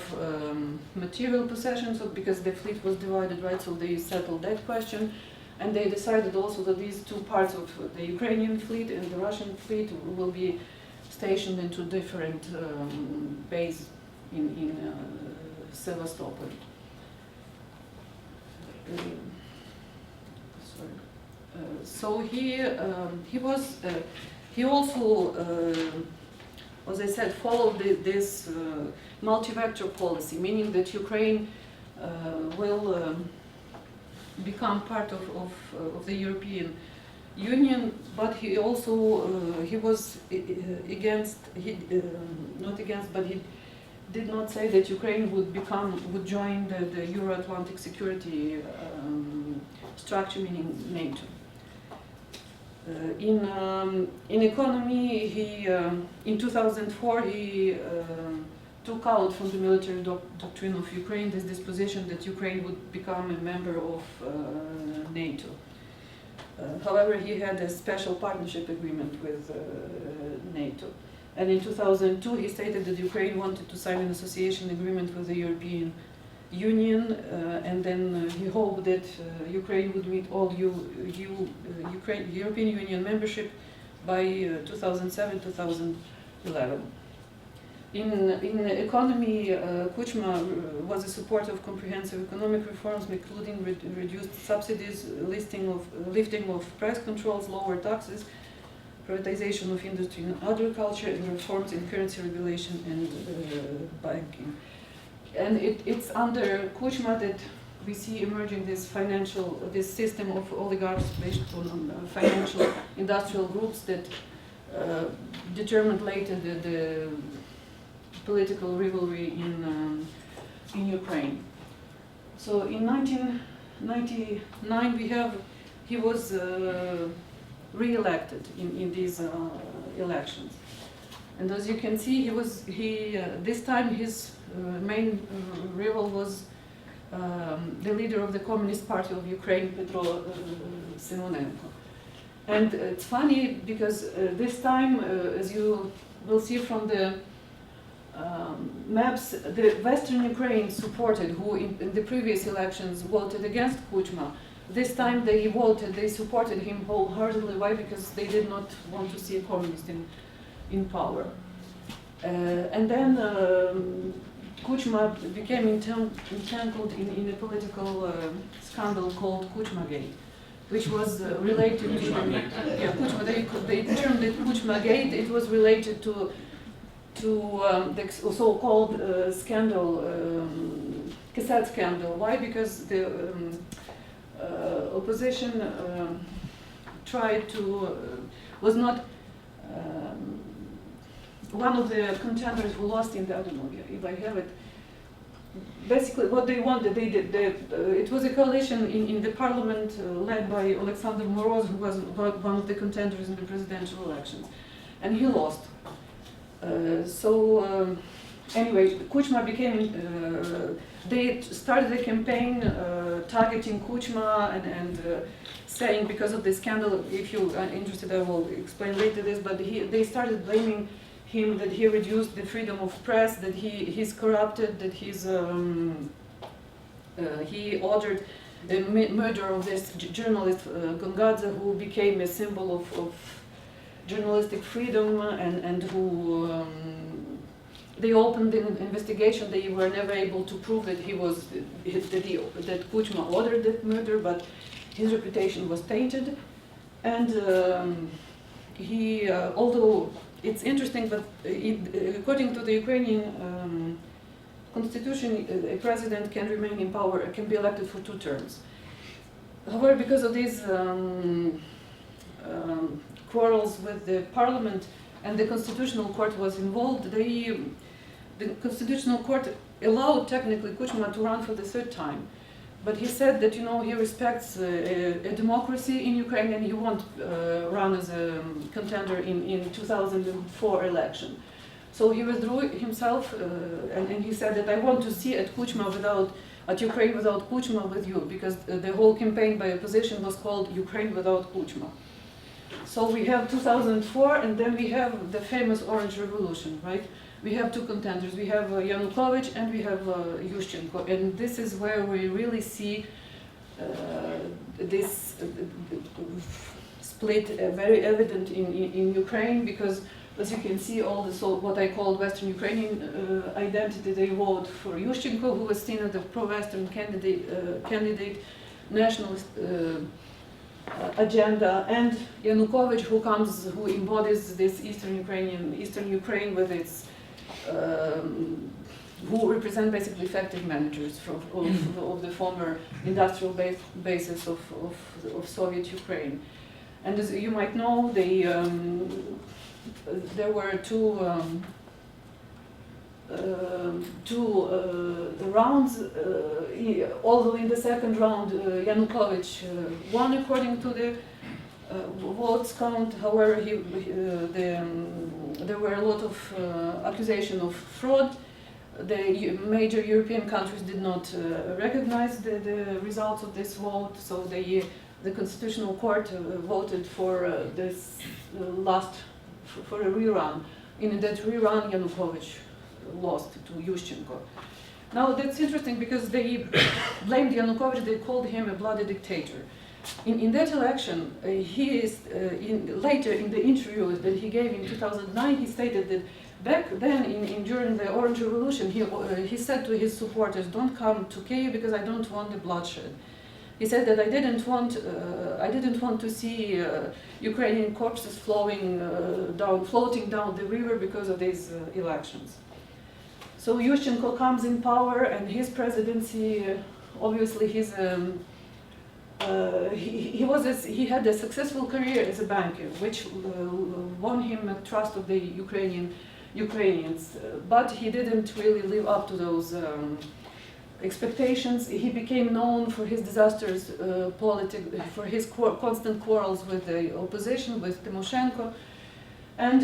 material possessions, because the fleet was divided, right? So they settled that question. And they decided also that these two parts of the Ukrainian fleet and the Russian fleet will be stationed into different bases in Sevastopol. So he also, as I said, followed this multi-vector policy, meaning that Ukraine will become part of the European Union, but he also he was against, not against, but he did not say that Ukraine would join the Euro-Atlantic security structure, meaning NATO. In economy, in 2004 he took out from the military doctrine of Ukraine this disposition that Ukraine would become a member of NATO. However, he had a special partnership agreement with NATO. And in 2002 he stated that Ukraine wanted to sign an association agreement with the European Union, and then he hoped that Ukraine would meet all European Union membership by 2007-2011. In economy, Kuchma was a supporter of comprehensive economic reforms, including reduced subsidies, lifting of price controls, lower taxes, privatization of industry and agriculture, and reforms in currency regulation and banking. And it's under Kuchma that we see emerging this system of oligarchs based on financial industrial groups that determined later the political rivalry in Ukraine. So in 1999 he was re-elected in these elections, and as you can see, this time his main rival was the leader of the Communist Party of Ukraine, Petro Simonenko. And it's funny because this time, as you will see from the maps, the Western Ukraine supported, who in the previous elections voted against Kuchma. This time they supported him wholeheartedly. Why? Because they did not want to see a communist in power. And then Kuchma became entangled in a political scandal called Kuchma-gate, which was related to Kuchma. They termed it Kuchma-gate. It was related to the so-called scandal, cassette scandal. Why? Because the opposition tried to was not one of the contenders who lost in the, I don't know if I have it. Basically, what they wanted, they did. It was a coalition in the parliament led by Alexander Moroz, who was one of the contenders in the presidential elections, and he lost. Anyway, Kuchma became. They started a campaign targeting Kuchma and saying, because of the scandal, if you are interested, I will explain later this. But they started blaming him that he reduced the freedom of press, that he's corrupted, that he ordered the murder of this journalist Gongadze, who became a symbol of journalistic freedom, and who they opened an investigation. They were never able to prove that that Kuchma ordered that murder, but his reputation was tainted. And although it's interesting, but according to the Ukrainian constitution, a president can remain in power, can be elected for 2 terms. However, because of these quarrels with the parliament and the constitutional court was involved, the constitutional court allowed technically Kuchma to run for the 3rd time. But he said that, he respects a democracy in Ukraine and he won't run as a contender in 2004 election. So he withdrew himself and he said that I want to see at Ukraine without Kuchma with you, because the whole campaign by opposition was called Ukraine without Kuchma. So we have 2004 and then we have the famous Orange Revolution, right? We have 2 contenders. We have Yanukovych and we have Yushchenko. And this is where we really see this split very evident in Ukraine, because as you can see, all the what I call Western Ukrainian identity, they vote for Yushchenko, who was seen as the pro-Western candidate, nationalist agenda, and Yanukovych, who embodies this Eastern Ukraine with its who represent basically effective managers of the former industrial basis of Soviet Ukraine. And as you might know, there were two rounds, although in the 2nd round Yanukovych won according to the votes count. However, there were a lot of accusations of fraud. The major European countries did not recognize the results of this vote, so the Constitutional Court voted for this for a rerun. In that rerun, Yanukovych lost to Yushchenko. Now that's interesting because they blamed Yanukovych, they called him a bloody dictator. In that election, later in the interview that he gave in 2009, he stated that back then, during the Orange Revolution, he said to his supporters, "Don't come to Kyiv because I don't want the bloodshed." He said that I didn't want to see Ukrainian corpses floating down the river because of these elections. So Yushchenko comes in power, and his presidency, obviously, he had a successful career as a banker, which won him the trust of the Ukrainians. But he didn't really live up to those expectations. He became known for his disastrous politics, for his constant quarrels with the opposition, with Tymoshenko. And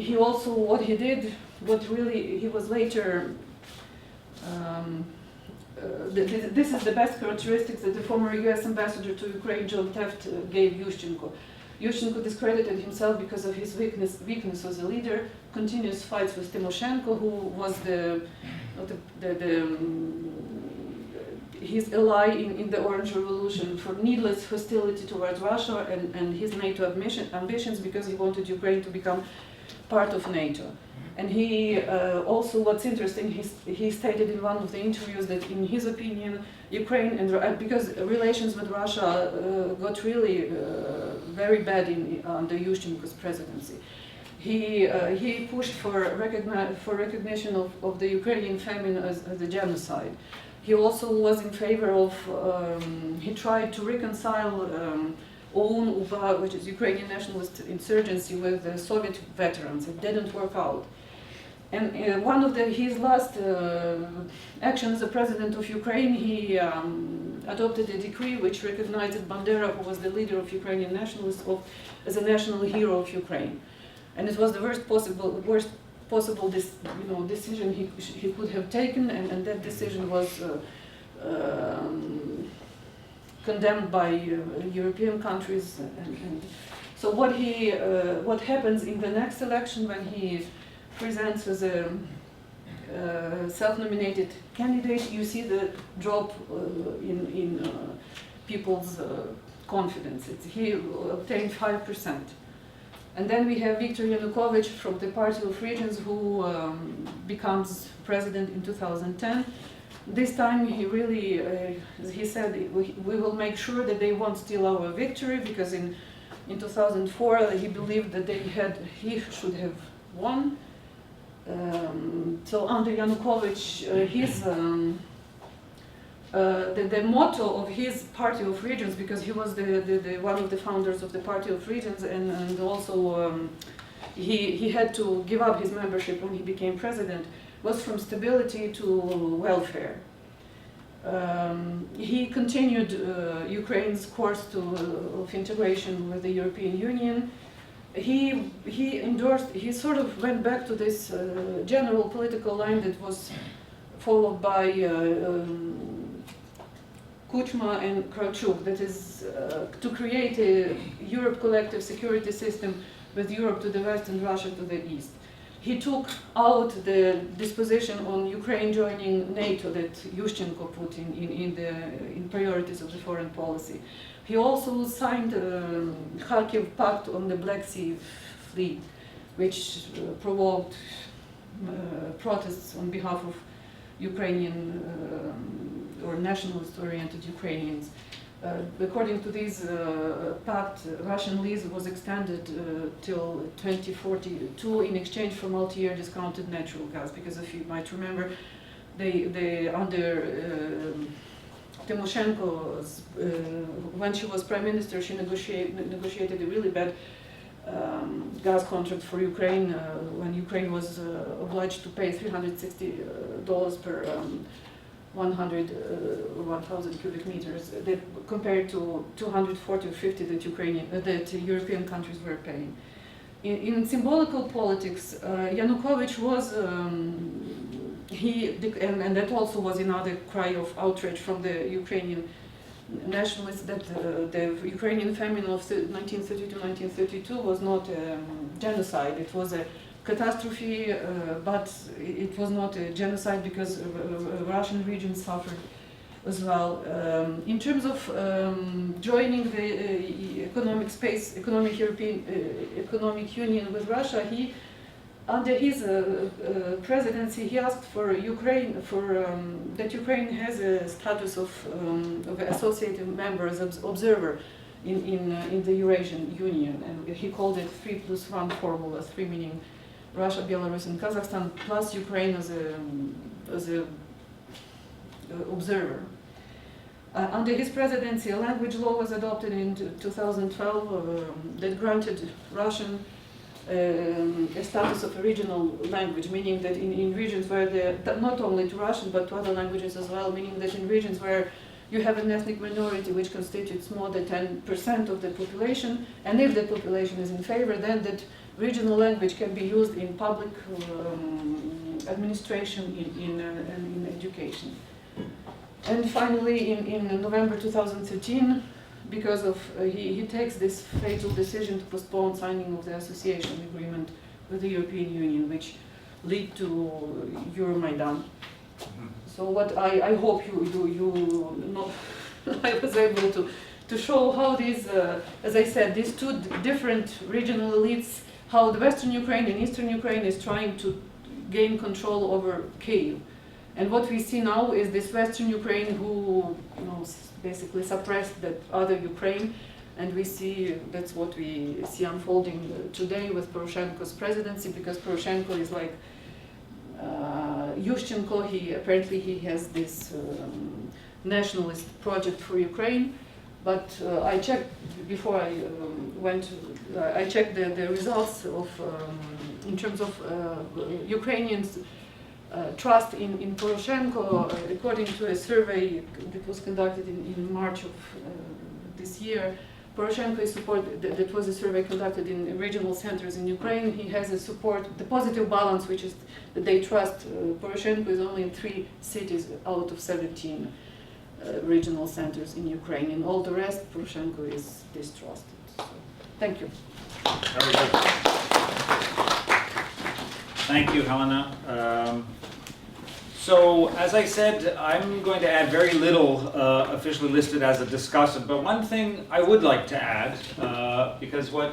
he also, he was later, this is the best characteristics that the former US ambassador to Ukraine, John Teft, gave Yushchenko. Yushchenko discredited himself because of his weakness as a leader, continuous fights with Tymoshenko, who was his ally in the Orange Revolution, for needless hostility towards Russia and his NATO ambitions, because he wanted Ukraine to become part of NATO. And he also, what's interesting, he stated in one of the interviews that in his opinion, Ukraine and because relations with Russia got really very bad under Yushchenko's presidency. He pushed for recognition of the Ukrainian famine as a genocide. He also was in favor of, he tried to reconcile OUN, UVA, which is Ukrainian nationalist insurgency, with the Soviet veterans. It didn't work out. And one of his last actions as the president of Ukraine, he adopted a decree which recognized Bandera, who was the leader of Ukrainian nationalists, as a national hero of Ukraine. And it was the worst possible decision he could have taken, and that decision was condemned by European countries. And so what happens in the next election when he presents as a self-nominated candidate, you see the drop in people's confidence. He obtained 5%. And then we have Viktor Yanukovych from the Party of Regions, who becomes president in 2010. This time he really, he said, we will make sure that they won't steal our victory, because in in 2004, he believed that he should have won. So under Yanukovych, the motto of his Party of Regions, because he was one of the founders of the Party of Regions, and also he had to give up his membership when he became president, was from stability to welfare. He continued Ukraine's course of integration with the European Union. He sort of went back to this general political line that was followed by Kuchma and Kravchuk, that is to create a Europe collective security system with Europe to the west and Russia to the east. He took out the disposition on Ukraine joining NATO that Yushchenko put in priorities of the foreign policy. He also signed Kharkiv Pact on the Black Sea Fleet, which provoked protests on behalf of Ukrainian or nationalist-oriented Ukrainians. According to this pact, Russian lease was extended till 2042 in exchange for multi-year discounted natural gas. Because if you might remember, they under Tymoshenko, when she was prime minister, she negotiated a really bad gas contract for Ukraine when Ukraine was obliged to pay $360 per 1,000 cubic meters, that compared to 240 or 50 that European countries were paying. In symbolical politics, Yanukovych was and that also was another cry of outrage from the Ukrainian nationalists, that the Ukrainian famine of 1932-1932 was not genocide. It was a catastrophe, but it was not a genocide because Russian regions suffered as well. In terms of joining the economic union with Russia, under his presidency, he asked for Ukraine that Ukraine has a status of associated member as observer in the Eurasian Union, and he called it 3+1 formula, 3 meaning Russia, Belarus, and Kazakhstan, plus Ukraine as a observer. Under his presidency, a language law was adopted in 2012 that granted Russian a status of a regional language, meaning that in regions where not only to Russian but to other languages as well, meaning that in regions where you have an ethnic minority which constitutes more than 10% of the population, and if the population is in favor, then that regional language can be used in public administration, in education. And finally, in November 2013, because of he takes this fatal decision to postpone signing of the association agreement with the European Union, which lead to Euromaidan. So what I hope you know, I was able to show how these, as I said, these two different regional elites, how the Western Ukraine and Eastern Ukraine is trying to gain control over Kyiv. And what we see now is this Western Ukraine who, basically suppressed that other Ukraine, and we see that's what we see unfolding today with Poroshenko's presidency, because Poroshenko is like Yushchenko. Apparently he has this nationalist project for Ukraine, but I checked before I went. I checked the results of in terms of Ukrainians. Trust in Poroshenko, according to a survey that was conducted in March of this year. Poroshenko is supported, that was a survey conducted in regional centers in Ukraine. He has a support, the positive balance, which is that they trust Poroshenko is only in 3 cities out of 17 regional centers in Ukraine. In all the rest, Poroshenko is distrusted. So, thank you. Very good. Thank you, Helena. So, as I said, I'm going to add very little officially listed as a discussant, but one thing I would like to add, because what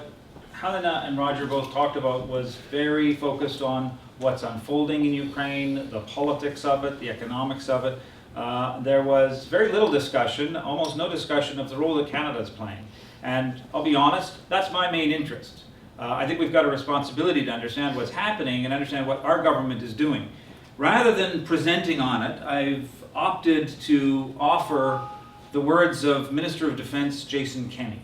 Helena and Roger both talked about was very focused on what's unfolding in Ukraine, the politics of it, the economics of it. There was very little discussion, almost no discussion of the role that Canada is playing. And I'll be honest, that's my main interest. I think we've got a responsibility to understand what's happening and understand what our government is doing. Rather than presenting on it, I've opted to offer the words of Minister of Defense Jason Kenney.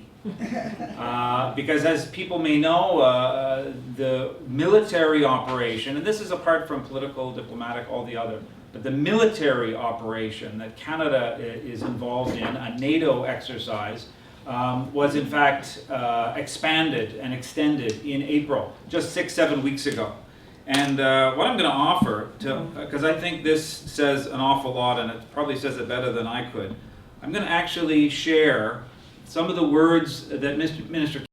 Because as people may know, the military operation, and this is apart from political, diplomatic, all the other, but the military operation that Canada is involved in, a NATO exercise, was in fact expanded and extended in April, just 6-7 weeks ago. And what I'm going to offer, because I think this says an awful lot, and it probably says it better than I could, I'm going to actually share some of the words that Minister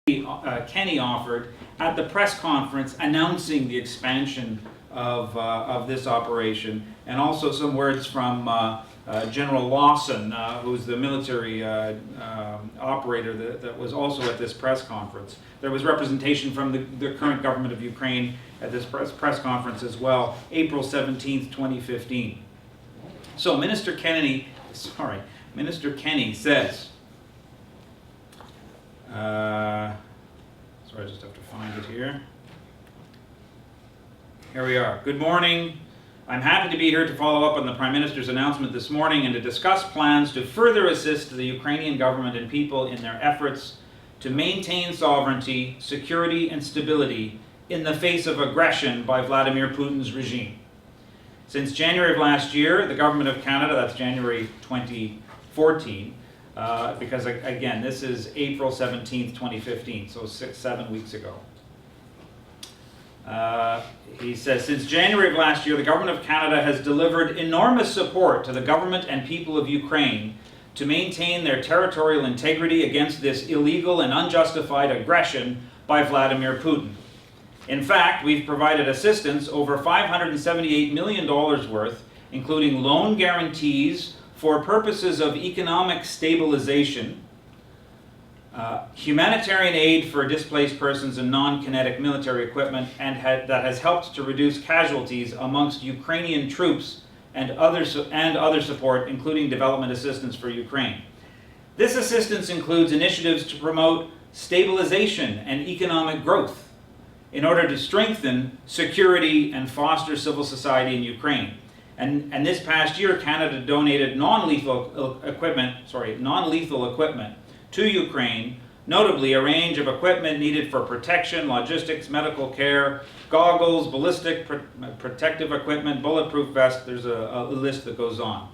Kenney offered at the press conference announcing the expansion of this operation, and also some words from General Lawson, who's the military operator that was also at this press conference. There was representation from the current government of Ukraine at this press conference as well, April 17th, 2015. So Minister Kenney says, sorry, I just have to find it here. Here we are. Good morning. I'm happy to be here to follow up on the Prime Minister's announcement this morning and to discuss plans to further assist the Ukrainian government and people in their efforts to maintain sovereignty, security, and stability in the face of aggression by Vladimir Putin's regime. Since January of last year, the Government of Canada, that's January 2014, because again, this is April 17th, 2015, so 6-7 weeks ago. He says, since January of last year, the Government of Canada has delivered enormous support to the government and people of Ukraine to maintain their territorial integrity against this illegal and unjustified aggression by Vladimir Putin. In fact, we've provided assistance over $578 million worth, including loan guarantees for purposes of economic stabilization, humanitarian aid for displaced persons and non-kinetic military equipment, and that has helped to reduce casualties amongst Ukrainian troops and other support, including development assistance for Ukraine. This assistance includes initiatives to promote stabilization and economic growth in order to strengthen security and foster civil society in Ukraine. And this past year, Canada donated non-lethal equipment to Ukraine, notably a range of equipment needed for protection, logistics, medical care, goggles, ballistic protective equipment, bulletproof vests. There's a list that goes on.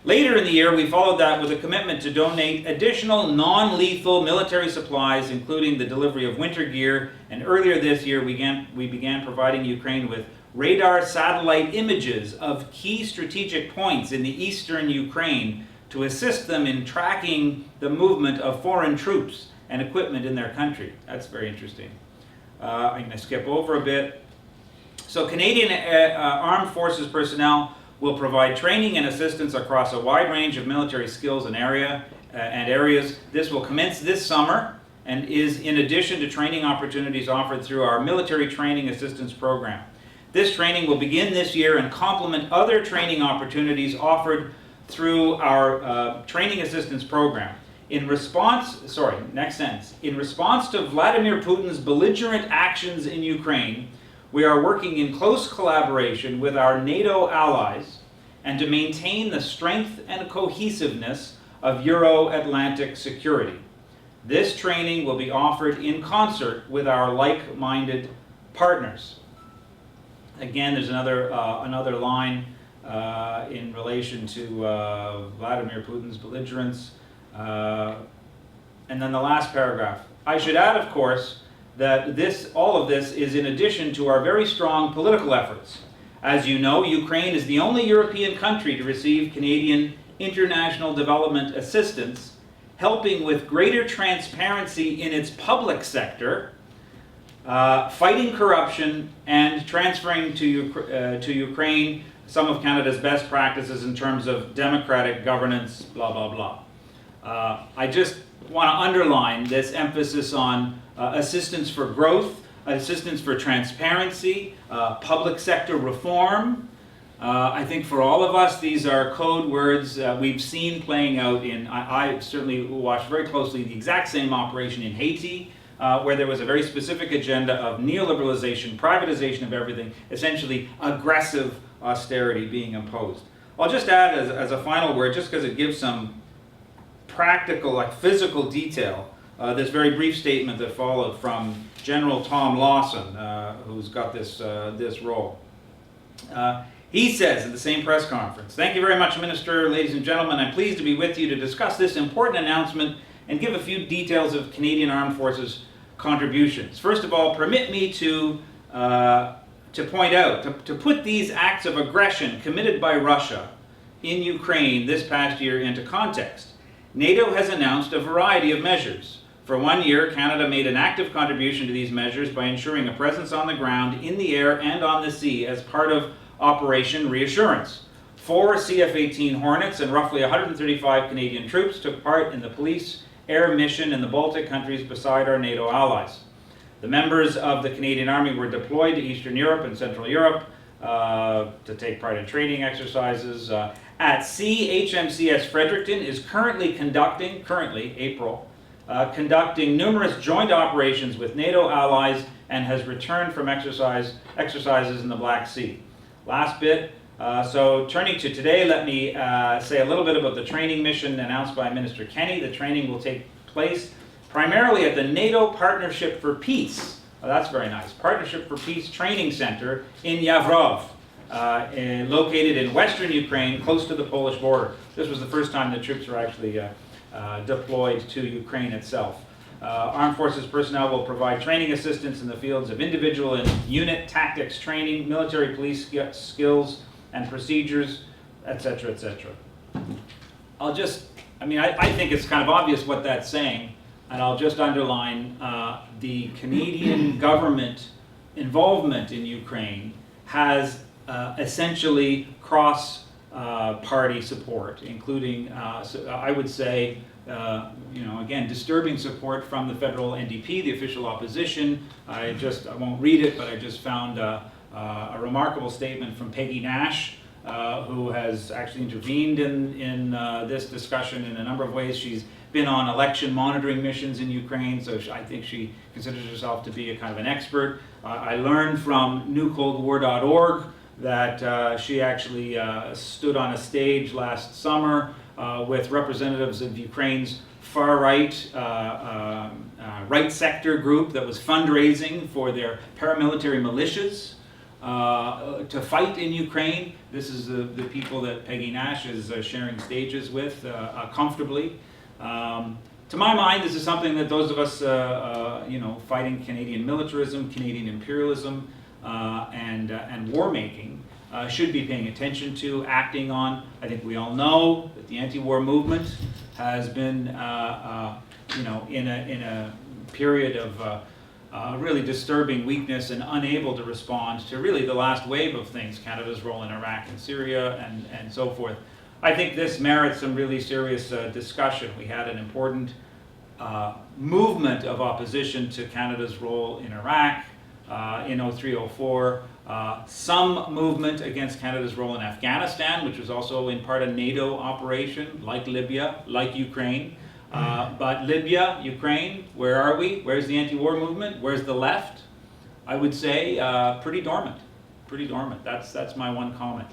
Later in the year, we followed that with a commitment to donate additional non-lethal military supplies, including the delivery of winter gear, and earlier this year we began providing Ukraine with radar satellite images of key strategic points in the eastern Ukraine to assist them in tracking the movement of foreign troops and equipment in their country. That's very interesting. I'm going to skip over a bit. So Canadian Armed Forces personnel will provide training and assistance across a wide range of military skills and areas. This will commence this summer and is in addition to training opportunities offered through our Military Training Assistance Program. This training will begin this year and complement other training opportunities offered through our Training Assistance Program. In response to Vladimir Putin's belligerent actions in Ukraine, we are working in close collaboration with our NATO allies and to maintain the strength and cohesiveness of Euro-Atlantic security. This training will be offered in concert with our like-minded partners. Again, there's another line in relation to Vladimir Putin's belligerence. And then the last paragraph. I should add, of course, that all of this is in addition to our very strong political efforts. As you know, Ukraine is the only European country to receive Canadian international development assistance, helping with greater transparency in its public sector, fighting corruption, and transferring to Ukraine some of Canada's best practices in terms of democratic governance, blah, blah, blah. I just want to underline this emphasis on assistance for growth, assistance for transparency, public sector reform, I think for all of us, these are code words we've seen playing out in, I certainly watched very closely the exact same operation in Haiti, where there was a very specific agenda of neoliberalization, privatization of everything, essentially aggressive austerity being imposed. I'll just add as a final word, just because it gives some practical, like physical detail, this very brief statement that followed from General Tom Lawson, who's got this role. He says at the same press conference, "Thank you very much, Minister, ladies and gentlemen. I'm pleased to be with you to discuss this important announcement and give a few details of Canadian Armed Forces contributions. First of all, permit me to point out, to put these acts of aggression committed by Russia in Ukraine this past year into context. NATO has announced a variety of measures. For 1 year, Canada made an active contribution to these measures by ensuring a presence on the ground, in the air, and on the sea as part of Operation Reassurance. 4 CF-18 Hornets and roughly 135 Canadian troops took part in the police air mission in the Baltic countries beside our NATO allies. The members of the Canadian Army were deployed to Eastern Europe and Central Europe to take part in training exercises. At sea, HMCS Fredericton is currently April, conducting numerous joint operations with NATO allies and has returned from exercises in the Black Sea." Last bit, so turning to today, let me say a little bit about the training mission announced by Minister Kenny. The training will take place primarily at the NATO Partnership for Peace. Oh, that's very nice. Partnership for Peace Training Center in Yavrov, located in western Ukraine, close to the Polish border. This was the first time the troops were actually deployed to Ukraine itself. Armed Forces personnel will provide training assistance in the fields of individual and unit tactics training, military police skills and procedures, etc., etc. I think it's kind of obvious what that's saying, and I'll just underline the Canadian government involvement in Ukraine has essentially cross-party support, including, I would say, again, disturbing support from the federal NDP, the official opposition. I won't read it, but I just found a remarkable statement from Peggy Nash, who has actually intervened in this discussion in a number of ways. She's been on election monitoring missions in Ukraine, so I think she considers herself to be a kind of an expert. I learned from newcoldwar.org that she actually stood on a stage last summer with representatives of Ukraine's far-right right sector group that was fundraising for their paramilitary militias to fight in Ukraine. This is the people that Peggy Nash is sharing stages with comfortably. To my mind, this is something that those of us fighting Canadian militarism, Canadian imperialism, and war-making should be paying attention to, acting on. I think we all know that the anti-war movement has been, in a period of really disturbing weakness and unable to respond to really the last wave of things, Canada's role in Iraq and Syria and so forth. I think this merits some really serious discussion. We had an important movement of opposition to Canada's role in Iraq in 03-04. Some movement against Canada's role in Afghanistan, which was also in part a NATO operation, like Libya, like Ukraine. But Libya, Ukraine, where are we? Where's the anti-war movement? Where's the left? I would say pretty dormant. Pretty dormant. That's my one comment.